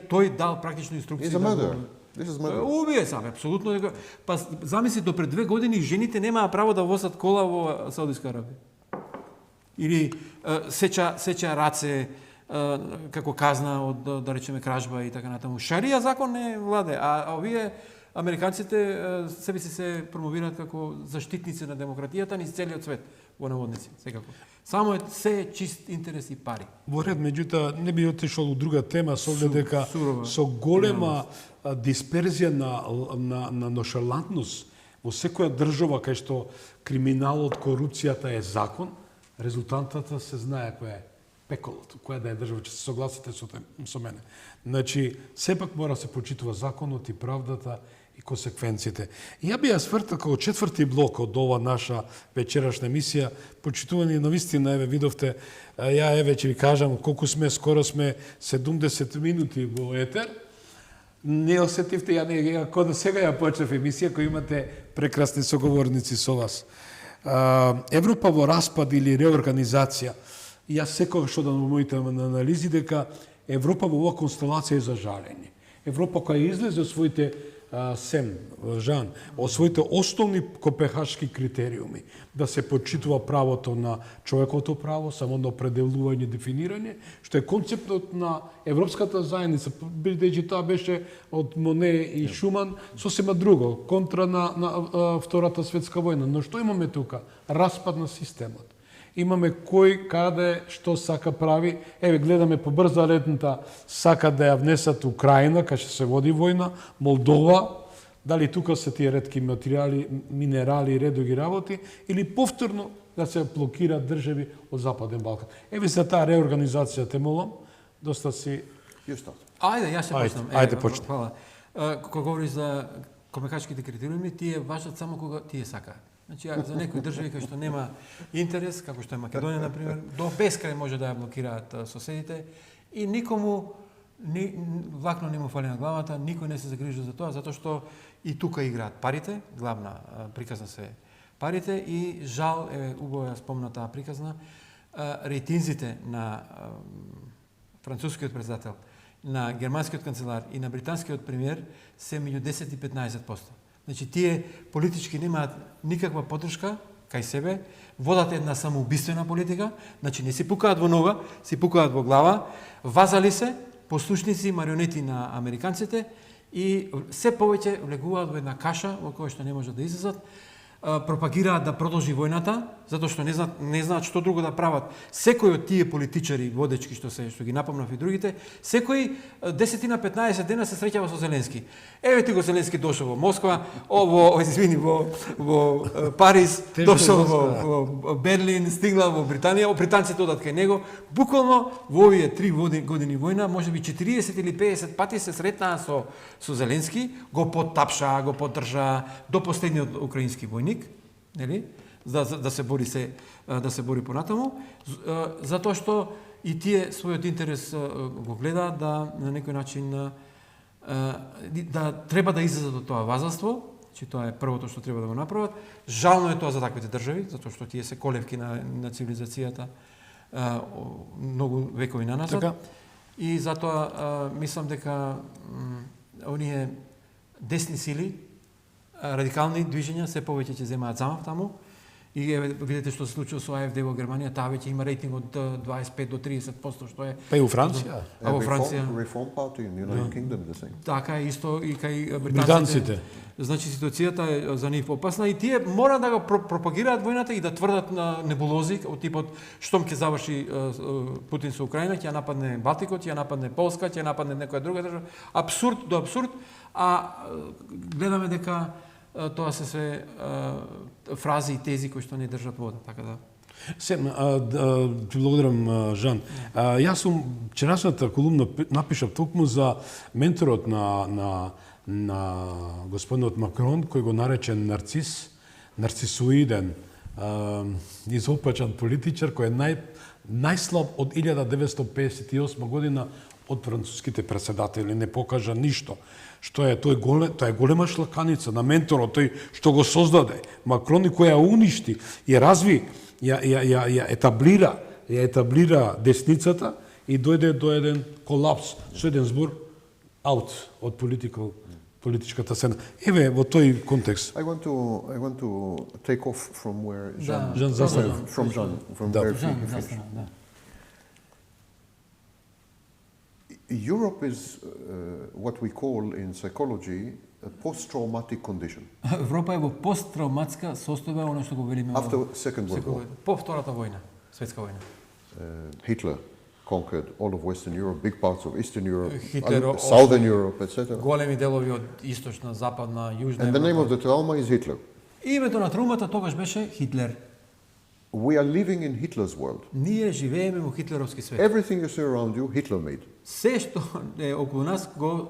тој дал практично инструкции. He's a murderer. This is murder. Убие сам, апсолутно дека па замисли до пред 2 години жените немаа право да возат кола во Саудиска Арабија. Или сеча раце како казна од да речеме кражба и така натаму. Шарија закон не владе, а овие американците себе се промовираат како заштитници на демократијата низ целиот свет во наводници, секако. Само се чист интерес и пари. Во ред, меѓутоа, не би отишол у друга тема, со оглед дека сурова со голема дисперзија на ношалантност во секоја држава кај што криминалот, корупцијата е закон, резултатата се знае која е пеколот, која да е држава, че се согласите со мене. Значи, сепак мора се почитува законот и правдата и консеквенциите. И ја би ја свртал како четврти блок од ова наша вечерашна емисија, почитувани навистина, еве видовте, ја еве ќе ви кажам колку сме, скоро сме 70 минути во етер. Не осетивте, ја кога сега ја почнав емисија, која имате прекрасни соговорници со вас. Европа во распад или реорганизација. Јас секогаш што да моите анализи дека Европа во оваа констелација е за жалење. Европа која излезе од своите Жан, од своите основни копенхашки критериуми, да се почитува правото на човековото право, самоно определување, дефинирање, што е концептот на Европската заедница, бидејќи тоа беше од Моне и Шуман, сосема друго, контра на Втората светска војна. Но што имаме тука? Распад на системот. Имаме кој, каде, што сака прави. Еве, гледаме по брза редната, сака да ја внесат Украина, кај што се води војна, Молдова, дали тука се тие ретки материјали, минерали и редоги работи, или повторно да се блокираат држави од Западен Балкан. Еве за таа реорганизација те молам, доста си... Ајде, јас ќе почнам. Ајде, почнем. Хвала. Кога говориш за копенхашките критериуми, тие важат само кога тие сакаат. Значи, за некои држави кои што нема интерес, како што е Македонија, например, до бескрај може да ја блокираат соседите и никому влакно не му фали на главата, никој не се загрижува за тоа, затоа што и тука играат парите, главна приказна се парите и жал, убаво ја спомна таа приказна, рейтинзите на францускиот председател, на германскиот канцелар и на британскиот премиер се меѓу 10 и 15%. Значи, тие политички немаат никаква поддршка кај себе, водат една самоубиствена политика, значи не си пукаат во нога, си пукаат во глава, вазали се, послушници, марионети на американците и се повеќе влегуваат во една каша во која што не можат да излезат, пропагираат да продолжи војната, затоа што не знаат што друго да прават. Секој од тие политичари водечки што ги напомнав и другите, секој 10-15 дена се среќава со Зеленски. Еве ти го Зеленски дошол во Москва, во Париз, дошол во Берлин, стигнал во Британија, британците одат кај него. Буквално во овие 3 години војна, можеби 40 или 50 пати се сретнаа со Зеленски, го поттапшаа, го поддржаа до последниот украински војник, нели? Да се бори понатаму, затоа што и тие својот интерес го гледаат да на некој начин да треба да излезат од тоа вазалство, че тоа е првото што треба да го направат. Жално е тоа за таквите држави, затоа што тие се колевки на цивилизацијата многу векови наназад. Така. И затоа мислам дека оние десни сили, радикални движења се повеќе ќе земаат замав таму. И видите што се случува со АФД во Германија, таа веќе има рейтинг од 25 до 30%, што е... Па и во Франција. А во Франција... Reform Party in United Kingdom the same. Така е исто и кај британците. Значи ситуацијата е за нив опасна и тие мора да го пропагираат војната и да тврдат на небулози од типот штом ќе заврши Путин со Украина, ќе ја нападне Балтикот, ќе ја нападне Полска, ќе ја нападне некоја друга држава. Абсурд до абсурд, а гледаме дека тоа се фрази и тези кои што не држат вода, така да. Ти благодарам, Жан. Јас сум вчерашната колумна напишав токму за менторот на господинот Макрон, кој го нарече нарцисоиден, изопачан политичар, кој е најслаб од 1958 година од француските преседатели не покажа ништо. Што е тоа е голема шлаканица на менторот, тој што го создаде. Макрон и која уништи и разви, ја етаблира десницата и дојде до еден колапс, со еден збор аут од политичката сцена. Еве во тој контекст. I want to take off from where Jean, Jean застана. from Jean, from Да. where he Жан, finished. застана, да. Europe is what we call in psychology a post-traumatic condition Европа е во посттравматска состојба, оно што го велиме во after Second World War. по втората војна, светска војна. Hitler conquered all of Western Europe, big parts of Eastern Europe, Hitler Southern Europe, etc. Големи делови од источна, западна, јужна And the name of Европа. the trauma is Hitler. Името на траумата тогаш беше Хитлер. We are living in Hitler's world. Ние живееме во хитлеровски свет. Everything you see around you, Hitler made. Се што е околу нас го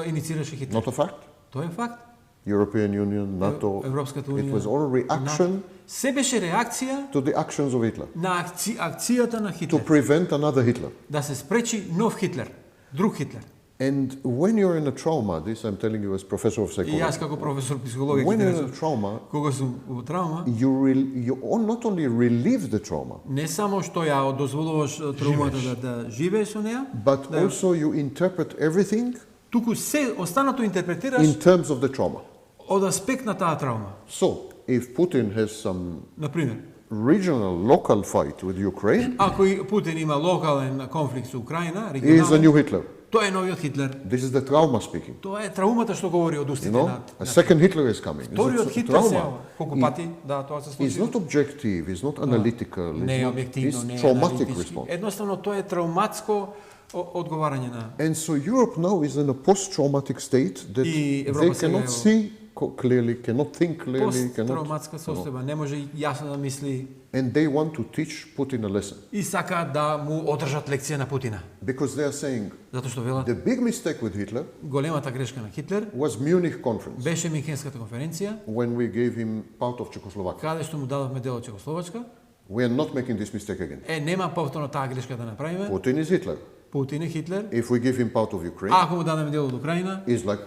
инициираше Хитлер. Not a fact. Тоа е факт. European Union, NATO, Европската it унија. was all a reaction Се беше реакција to the actions of Hitler, на акцијата на to Хитлер. prevent another Hitler. Да се спречи нов Хитлер, друг Хитлер. And when you're in a trauma, this I'm telling you as professor of И psychology, јас како професор психологија when ќе you're in a речам, trauma, кога сум во травма, you not only relieve the trauma, не само што ја дозволуваш травмата да живееш со неа, but also you interpret everything туку се останато интерпретираш in terms of the trauma. од аспект на таа травма. So, if Putin has some Например, regional, local fight with Ukraine, ако и Путин има локален конфликт со Украина, he is a new регионален, Hitler. тоа е новиот Хитлер. This is the trauma speaking. Тоа е траумата што говори од устите No? на A second Hitler is coming. вториот It's Хитлер се trauma. јава. Колку пати, да, тоа се It's случи. not objective, it's not analytical, Не е it's објективно, не е traumatic аналитички. response. Едноставно тоа е трауматско одговарање на And so Europe now is in a post-traumatic state that И they Европа сега cannot е see clearly, cannot think clearly, посттравматска состојба, не може јасно да мисли and they want to teach Putin a lesson и сака да му одржат лекција на Путина. because they are saying Затоа што велат, the big mistake with Hitler големата грешка на Хитлер was Munich conference беше Михенската конференција, when we gave him part of Czechoslovakia. каде што му дадовме дел од Чехословачка. We are not making this mistake again. Нема повторно таа грешка да направиме. Putin is Hitler. Путин е Хитлер. If we give him part of Ukraine, Ако му дадеме дел од Украина, it's like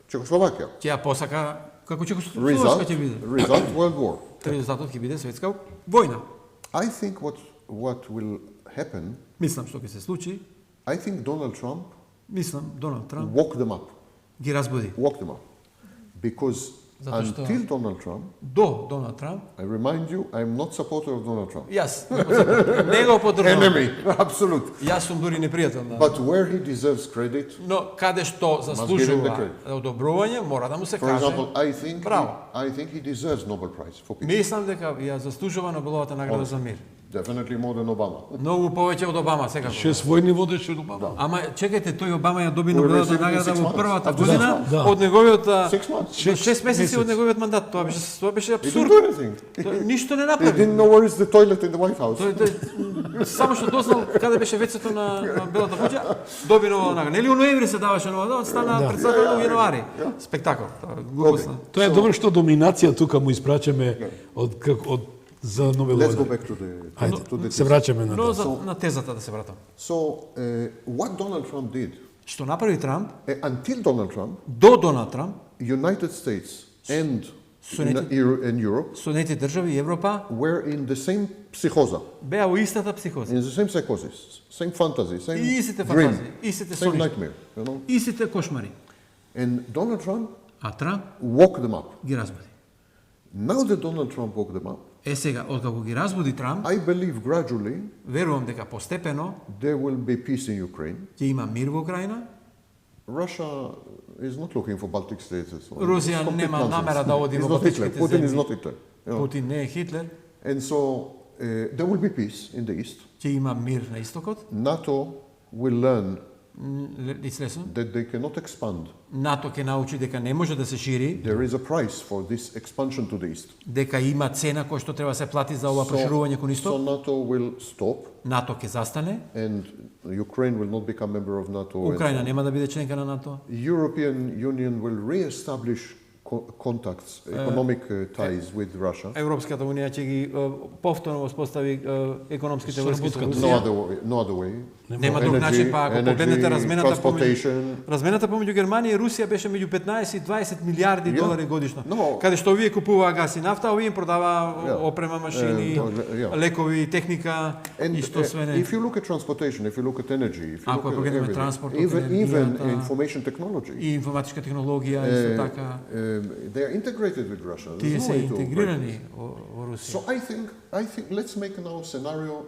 Czechoslovakia. ќе ја посака како Чехословачка ќе биде. Result World War. Резултатот ќе биде светска војна. I think what will happen, Мислам што ќе се случи, I think Donald Trump мислам Доналд Трамп woke them up. ги разбуди. Woke them up. Because Zato što- until Donald Trump, До Доналд Трамп, I remind you, I'm not supporter of Donald Trump. јас не го поддржувам. Enemy, absolute. Јас сум дури непријател на. But where he deserves credit, Но каде што give him the заслужува credit. одобрување, мора да му се for каже. example, Браво. I think he deserves Nobel Prize for peace. Мислам дека ја заслужува Нобеловата награда за мир. Definitely more than Obama. Многу повеќе од Обама секако. 6 војни водеше од Обама. Ама чекајте, тој Обама ја доби Who Нобеловата received in награда 6 во months. првата After година that. од неговиот 6 months. 6 месеци од неговиот мандат. Тоа беше He апсурд. didn't do anything. Тој ништо не He направи. didn't know where is the toilet in the White House. Тој само што дознал каде беше вецето на Белата куќа, доби нова награда. Нели у ноември се даваше нова награда, стана председател во януари. Спектакол. Тоа е глупост. Тоа е добро што доминација тука му испрачаме од за Let's go Нобеловата. back to the Ајде, се враќаме на Но тоа. на тезата да се вратам. So, what Donald Trump did, Што направи Трамп, until Donald Trump, до Доналд Трамп, United States and United- in Europe Соединетите држави и Европа were in the same psychosa, беа во истата психоза. in the same psychosis, same fantasy, same Истите dream, фантазии, истите same сони, nightmare, you know. истите кошмари. And Donald Trump А Трамп woke them up. ги разбуди. Now that Donald Trump woke them up, Е сега, откако ги разбуди Трамп, I believe gradually верувам дека постепено there will be peace in Ukraine. ќе има мир во Украина. Russia is not looking for Baltic states. and so on. Русија It's complete нема nonsense. намера да оди He's во not Hitler. Балтичките Putin is земји. not Hitler. you know. Путин не е Хитлер. And so there will be peace in the east. Ќе има мир на истокот. NATO will learn Лесно. that they cannot expand. НАТО ќе научи дека не може да се шири, There is a price for this expansion to the east. дека има цена која што треба да се плати за ова проширување кон so исток. NATO will stop НАТО ќе застане. and Ukraine will not become member of NATO. and Украина so on. нема да биде членка на НАТО. European Union will re-establish contacts, economic ties with Russia. Европската унија ќе ги повторно воспостави економските врски со Соработката. No Русија. other way. No other way. Нема друг начин, па ако погледнете transportation. размената помеѓу Германија и Русија беше меѓу 15 и 20 милиарди долари годишно. No. Каде што овие купуваа газ и нафта, овие им продаваа опрема, машини, лекови, техника и што све не. If you look at transportation, if you look at energy, if you Ако look at погледнеме everything, транспортот, even енергијата, information technology, и информатичка технологија исто така, they are integrated with Russia. тие There's no се way to break it. интегрирани во Русија. So I think let's make now a scenario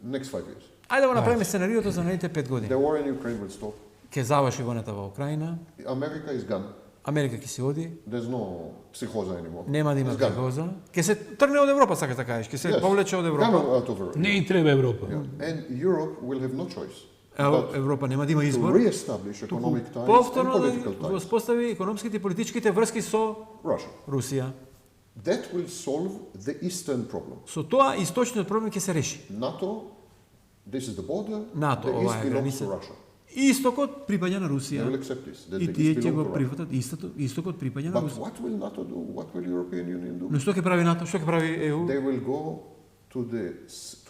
next 5 years. Ајде да го направиме сценариото за наредните 5 години. The war in Ukraine will stop. Ќе заврши војната во Украина, America is gone. Америка ќе се оди, There's no psychosis anymore. нема да има It's gone. психоза, ќе се тргне од Европа, сакаш да кажеш, ќе се Yes. повлече од Gone Европа. out of Europe. Не и треба Европа. And Europe will have no choice but Европа нема да има to избор. re-establish economic ties and Повторно да political го ties. успостави економските и политичките врски со Russia. Русија. That will solve the eastern problem. Со тоа источниот проблем ќе се реши. NATO, this is the border. НАТО, the ова east е belongs to граница. Russia. Истокот припаѓа на They will Русија. accept this. That И the тие east ќе belongs го to Russia. прифатат, истокот припаѓа на But Русија. what will NATO do? What will European Union do? Но што ќе прави НАТО? Што ќе прави ЕУ? They will go to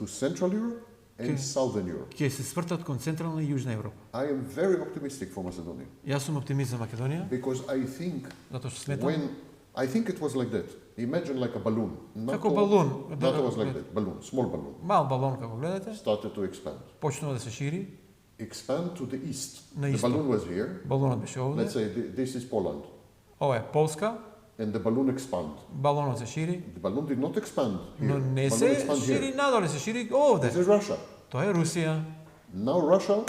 Central Europe and Southern Europe. Ќе се свртат кон Централна и Јужна Европа. I am very optimistic for Macedonia Јас сум оптимист за Македонија, because I think затоа што сметам I think it was like that. Imagine like a balloon. Како балун. NATO was like that. Balloon, small balloon. мал балон како гледате, Started to expand. почнува да се шири, Expand to the east. На The исток. balloon was here. балонот беше овде, Let's say this is Poland. ова е Полска, And the balloon expand. балонот се шири, The balloon did not expand here. но не balloon се expand шири here. надоле, се шири This овде. is Russia. Тоа е Русија. Now Russia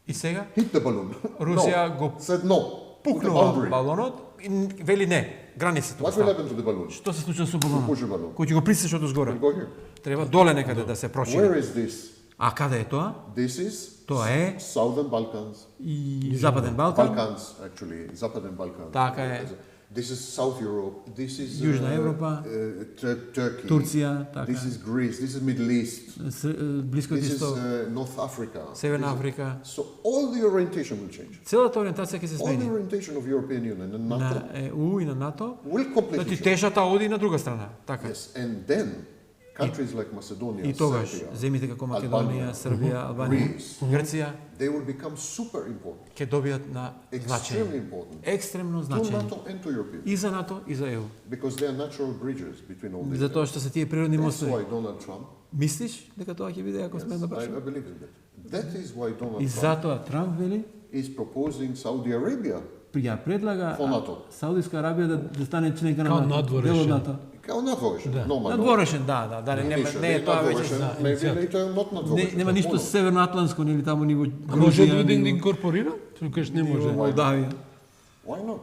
И сега hit the balloon. Русија no. го Said no. Put the пукнува boundary. балонот и вели не, границата. What will happen to the balloon? Што се случува со балонот? Push the balloon. Кој ќе го притиснеш од озгоре? Go here. Треба доле некаде да се прошири. Where is this? А каде е тоа? This is Тоа е Southern Balkans. и Западен Балкан. Balkans, actually. Zapadен Balkans. Така е. This is South Europe. This is Južna Европа. Turkey. Турција, така. This is Greece. This is Middle East. Блискиот This is исток, North Africa. Северна Африка. So all the orientation will change. Целата ориентација ќе се All the смени. orientation of European Union and NATO На ЕУ и на НАТО. will completely Значи change. тешата оди на друга страна. Така. Yes, and then countries like Macedonia, И тогаш Serbia, земите како Македонија, Србија, Албанија, Greece, Грција they will become super important, ќе добијат на extremely значење. important Екстремно to значење. NATO and to European, И за НАТО, и за ЕУ. because they are natural bridges between all these. Затоа што се тие природни That's мостови. why Donald Trump, Мислиш дека тоа ќе биде ако смеем да I прашам? believe in that. That is why Donald И Trump затоа Трамп вели is proposing Saudi Arabia ја предлага For НАТО. Саудиска Арабија да стане членка на Као НАТО. надворешен. Дел од НАТО. kao nadvožen, normalno. Надворешен, да, не е тоа веќе. да, maybe иницијатива. later not nadvožen. Нема ништо северноатлантско нели таму ниво Може Грузија, да ниво- инкорпорира? Што кажеш не може. ниво Молдавија. Why not?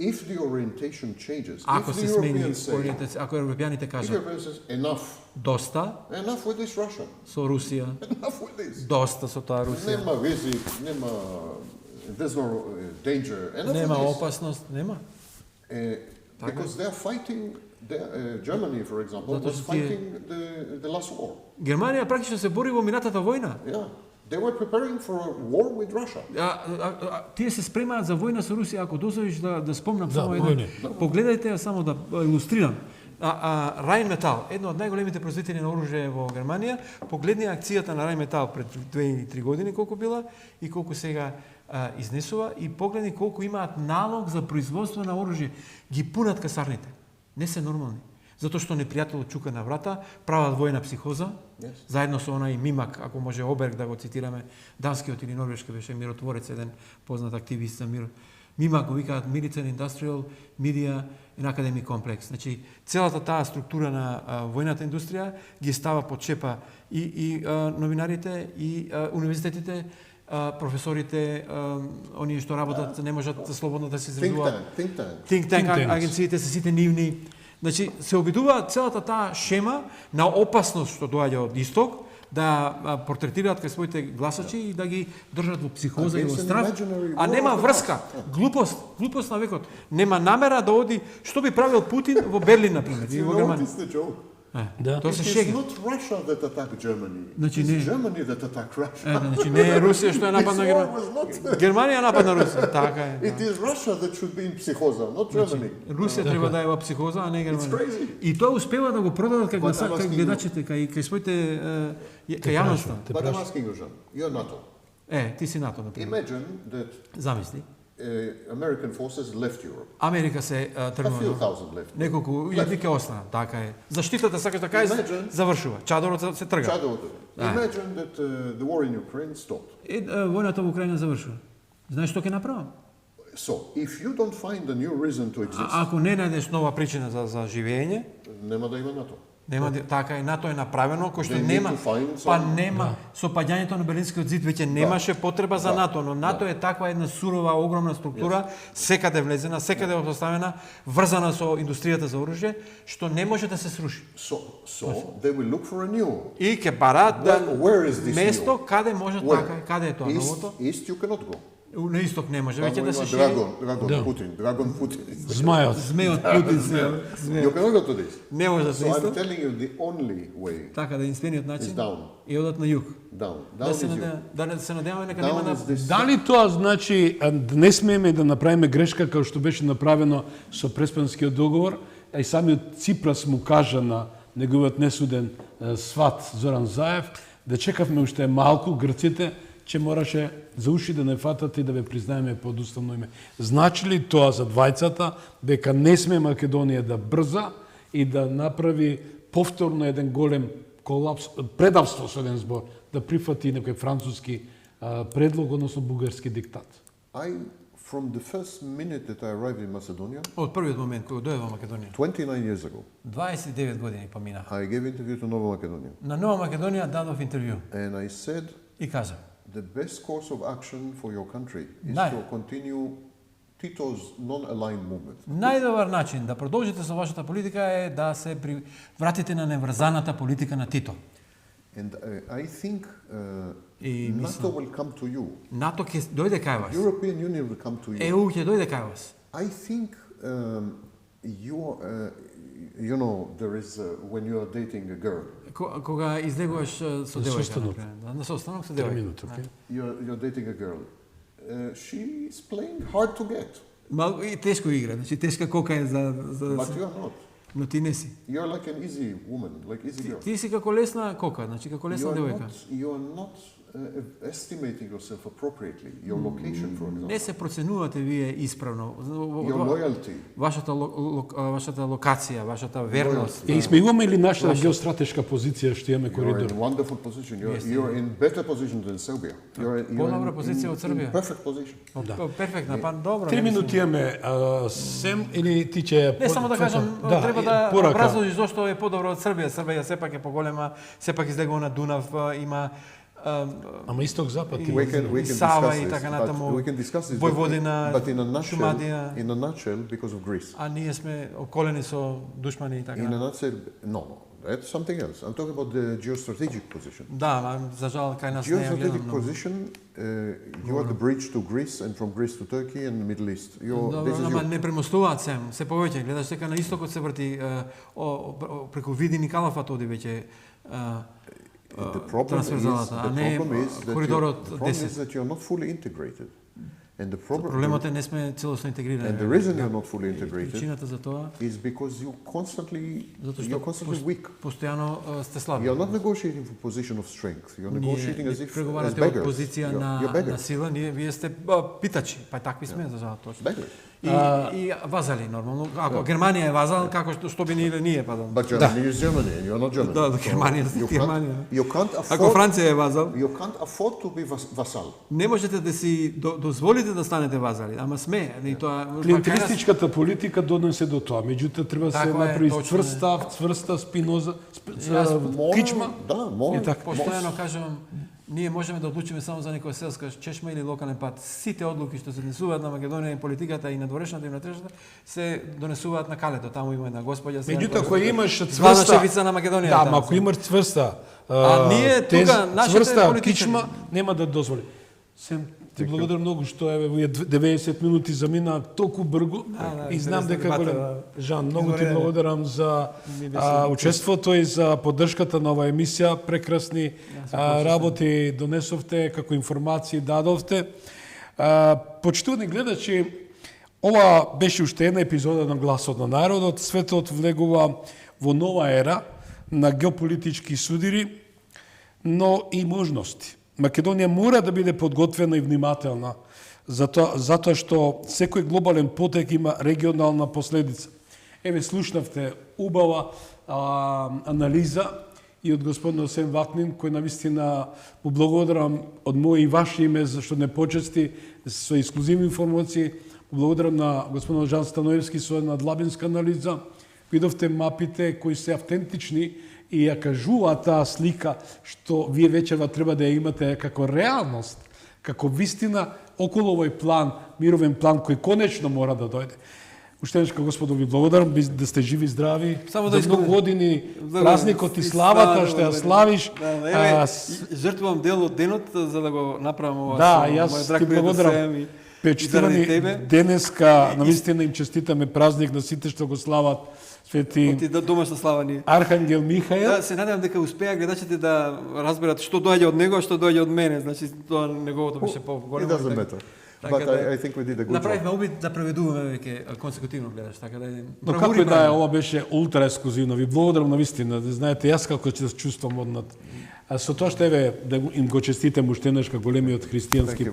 If the orientation changes, Ако if се the смени Europeans say, ориентација, ако европјаните if кажат Europeans says enough, доста enough with this Russia, со Русија, enough with this. доста со таа Русија, Nema rizik, nema, there's no danger, enough нема with this. опасност, нема. Because they're fighting, Germany, for example, Zato was što ti je- fighting the last war. Германија практично се бори во минатата војна. Yeah, they were preparing for a war with Russia. Тие се спремаат за војна со Русија, ако дозволиш да спомнам Да, само еден. војни. Погледајте ја само да илустрирам. Rheinmetall, едно од најголемите производители на оружје во Германија, погледни акцијата на Rheinmetall пред 2 или 3 години колку била и колку сега изнесува и погледни колку имаат налог за производство на оружје. Ги пунат касарните. Не се нормални. Затоа што непријателот чука на врата, прават војна психоза, Yes. заедно со онај Мимак, ако може Оберг да го цитираме, данскиот или норвешки беше миротворец, еден познат активист за мир. Мимак го викаат Military Industrial Media and Academic Complex. Значи, целата таа структура на војната индустрија ги става под шепа и новинарите, и универзитетите, професорите, оние што работат, не можат слободно да се изразуваат. Think tank. Think tank tanks. агенциите се сите нивни. Значи, се обидуваат целата таа шема на опасност што доаѓа од исток, да портретираат кај своите гласачи и да ги држат во психоза и во Against an страх. imaginary А war нема of the врска, глупост на векот. Нема намера да оди, што би правил Путин во Берлин, например, и You во know what Германија. is the joke? Да. Тоа се It is шега. not Russia that attacked Germany. Значи, It не- is Germany that attacked Russia. Значи не е Русија што е This нападна war Германија. was not. Германија нападна Русија, така е. It is Russia that should be in psychosa, not Germany. Русија треба да е во психоза, а не Германија. crazy. И тоа успева да го продадат кај But I'm кај asking гледачите, кај своите кај јавноста. But I'm asking you, Jean, you're NATO. Ти си НАТО, например. Imagine that Замисли. American forces left Europe. Америка се A few тргнува. thousand left. Неколку илјади ќе остана, така е. Заштитата сакаш да кажеш, Imagine- завршува. Чадорот се трга. Shadow of it. Imagine that the war in Ukraine stopped. Војната во Украина завршува. Знаеш што ќе направам? So, if you don't find a new reason to exist, Ако не најдеш нова причина за живење, нема да има НАТО. нема така е, НАТО е направено кој што They need нема, to find па some- нема со паѓањето на Берлинскиот зид веќе немаше потреба за НАТО, но НАТО е таква една сурова огромна структура, секаде влезена, секаде поставена, врзана со индустријата за оружје, што не може да се сруши. So they will look for a new. И ќе бараат да Where is this место new? каде може така, каде е тоа новото? East you cannot go. На исток не може веќе Таму да се има шири. Dragon Putin. Змајот. Змеот Путин се. You cannot go to this. Не може да се So I'm исток. telling you the only way Така да единствениот начин is down. и одат на југ. Down. Да Down се is you. да се надеваме дека нема Down да is this. Дали тоа значи да не смееме да направиме грешка како што беше направено со Преспанскиот договор, а и самиот Ципрас му кажа на неговиот несуден сват Зоран Заев, да чекавме уште малку грците, че мораше за уши да не фатат и да ве признаеме под уставно име. Значи ли тоа за двајцата дека не сме Македонија да брза и да направи повторно еден голем колапс, предавство со еден збор, да прифати некој француски предлог, односно бугарски диктат? From the first minute that I arrived in Macedonia, Од првиот момент кој дојде во Македонија, 29 years ago, 29 години поминаха. I gave interview to Nova Macedonia. На Нова Македонија дадов интервју And I said, и кажав: the best course of action for your country is Най- to continue Tito's non-aligned movement. најдобар начин да продолжите со вашата политика е да се вратите на неврзаната политика на Тито. And I think И NATO will come to you. НАТО ќе дојде кај вас. European Union will come to you. ЕУ ќе дојде кај вас. I think you know, there is when you are dating a girl, Кога излегуваш со девојка, состанок. например, на состанок со 3 девојка. минути, окей? you're dating a girl. She is playing hard to get, Малку и тешко игра, значи тешка кока е за but you are not. но ти не си. You're like an easy woman, like easy girl. Ти си како лесна кока, значи како лесна девојка. You are not estimating yourself appropriately. Your location, for example. Не се проценувате вие исправно. Your loyalty. Вашата локација, вашата верност. И сме имаме ли нашата геостратешка позиција што имаме You're коридор? in wonderful position. You're in better position than Serbia. You're Подобра позиција од Србија. perfect position. Перфектна, па добро. 3 минути имаме, Сем, или ти ќе... Не само да кажам, треба да образложиш зошто е подобро од Србија. Србија сепак е поголема, сепак излегува на Дунав, има Ама исток-запад и- има. и Сава и така натаму, we can discuss this. Војводина, but in a nutshell, Шумадија. in a nutshell, because of Greece. А ние сме околени со душмани и така. In a nutshell, no, that's something else. I'm talking about the geostrategic position. Да, ма за жал кај нас не ја гледам Geostrategic многу. position, you are the bridge to Greece and from Greece to Turkey and the Middle East. Добро, This is ама you. не премостуваат се повеќе. Гледаш дека на истокот се врти преку Видин и Калафат оди веќе The problem is, трансверзалата, а не коридорот the problem is 10. that you're not fully integrated. And the problem, Проблемот е не сме целосно интегрирани. and the reason you're not fully integrated Причината за тоа is because затоа you're што constantly weak. постојано сте слаби. You're not negotiating from position of strength. You're negotiating as if as преговарате од beggars. позиција You're на beggars. сила, вие сте питачи, па такви сме за жал точно. Beggars. И вазали нормално. Ако Германија е вазал, како што би ние ние падам. But Germany is Germany, and you're not Germany. Да, So Германија е you Германија. You can't Ако afford. Франција е вазал, You can't afford to be vassal. не можете да си дозволите да станете вазали, ама сме, и тоа Клиентелистичката политика донесе до тоа, меѓутоа треба да се Така е, направи точно е. цврста спиноза, More- кичма. Да, more. И така. постојано кажувам, ние можеме да одлучиме само за некоја селска чешма или локален пат. Сите одлуки што се донесуваат на Македонија и политиката и на дворешната и на трешната се донесуваат на Калето. Таму има една госпоѓа. Меѓутоа ако имаш главна цврста, шефица на Македонија. да, таму. ама ако имаш цврста, А ние тука, нашите цврста политичари- кичма нема да дозволи. Сем Ти благодарам многу што еве овие 90 минути замина толку брзо и знам интересна дека дебата, Жан, многу ти извонреден. благодарам за учеството и за поддршката на оваа емисија. Прекрасни работи донесовте, како информации дадовте. Почитувани гледачи, ова беше уште една епизода на Гласот на народот. Светот влегува во нова ера на геополитички судири, но и можности. Македонија мора да биде подготвена и внимателна, затоа што секој глобален потек има регионална последица. Еве, слушнавте убава анализа и од господин Осен Вакнин, кој навистина му благодарам од моје и ваше име, зашто не почести со ексклузивни информации. Благодарам на господин Жан Станоевски со една длабинска анализа. Видовте мапите кои се автентични и ја кажуваат таа слика што вие вечерва треба да ја имате како реалност, како вистина околу овој план, мировен план кој конечно мора да дојде. Уште еднаш, Господу, ви благодарам да сте живи и здрави. Само за многу години празникот и славата што ја славиш. Жртвувам дел од денот за да го направам ова. Да, јас ти благодарам. Печтивани денеска, навистина им честитаме празник на сите што го слават Свети домашна слава ни. Архангел Михаел. Да, се надевам дека успеа гледачите да разберат што доаѓа од него, а што доаѓа од мене. Значи тоа неговото беше поголемо. It doesn't matter. But I think we did a good job. Направивме обид да преведуваме веќе консекутивно гледаш, така да. Но како и да е, ова беше ултра ексклузивно. Ви благодарам навистина. Знаете, јас како ќе се чувствам однат. А со тоа што еве да им го честитам уште еднаш големиот христијански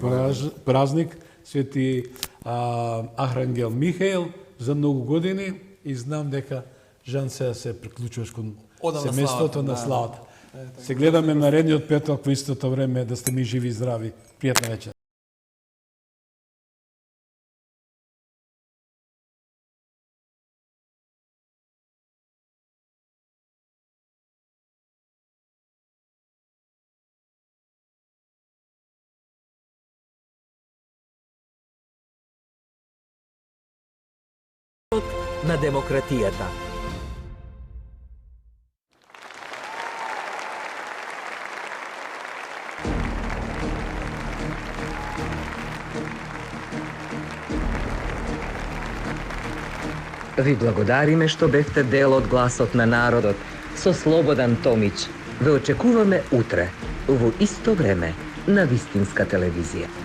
празник, Свети Архангел Михаел за многу години и знам дека Жан се приклучуваш кон семејството на славата. Се гледаме наредниот петок во истото време, да сте ми живи и здрави. Пријатна вечер. На демократијата. Ви благодариме што бевте дел од Гласот на народот со Слободан Томич. Ве очекуваме утре, во исто време, на Вистинска телевизија.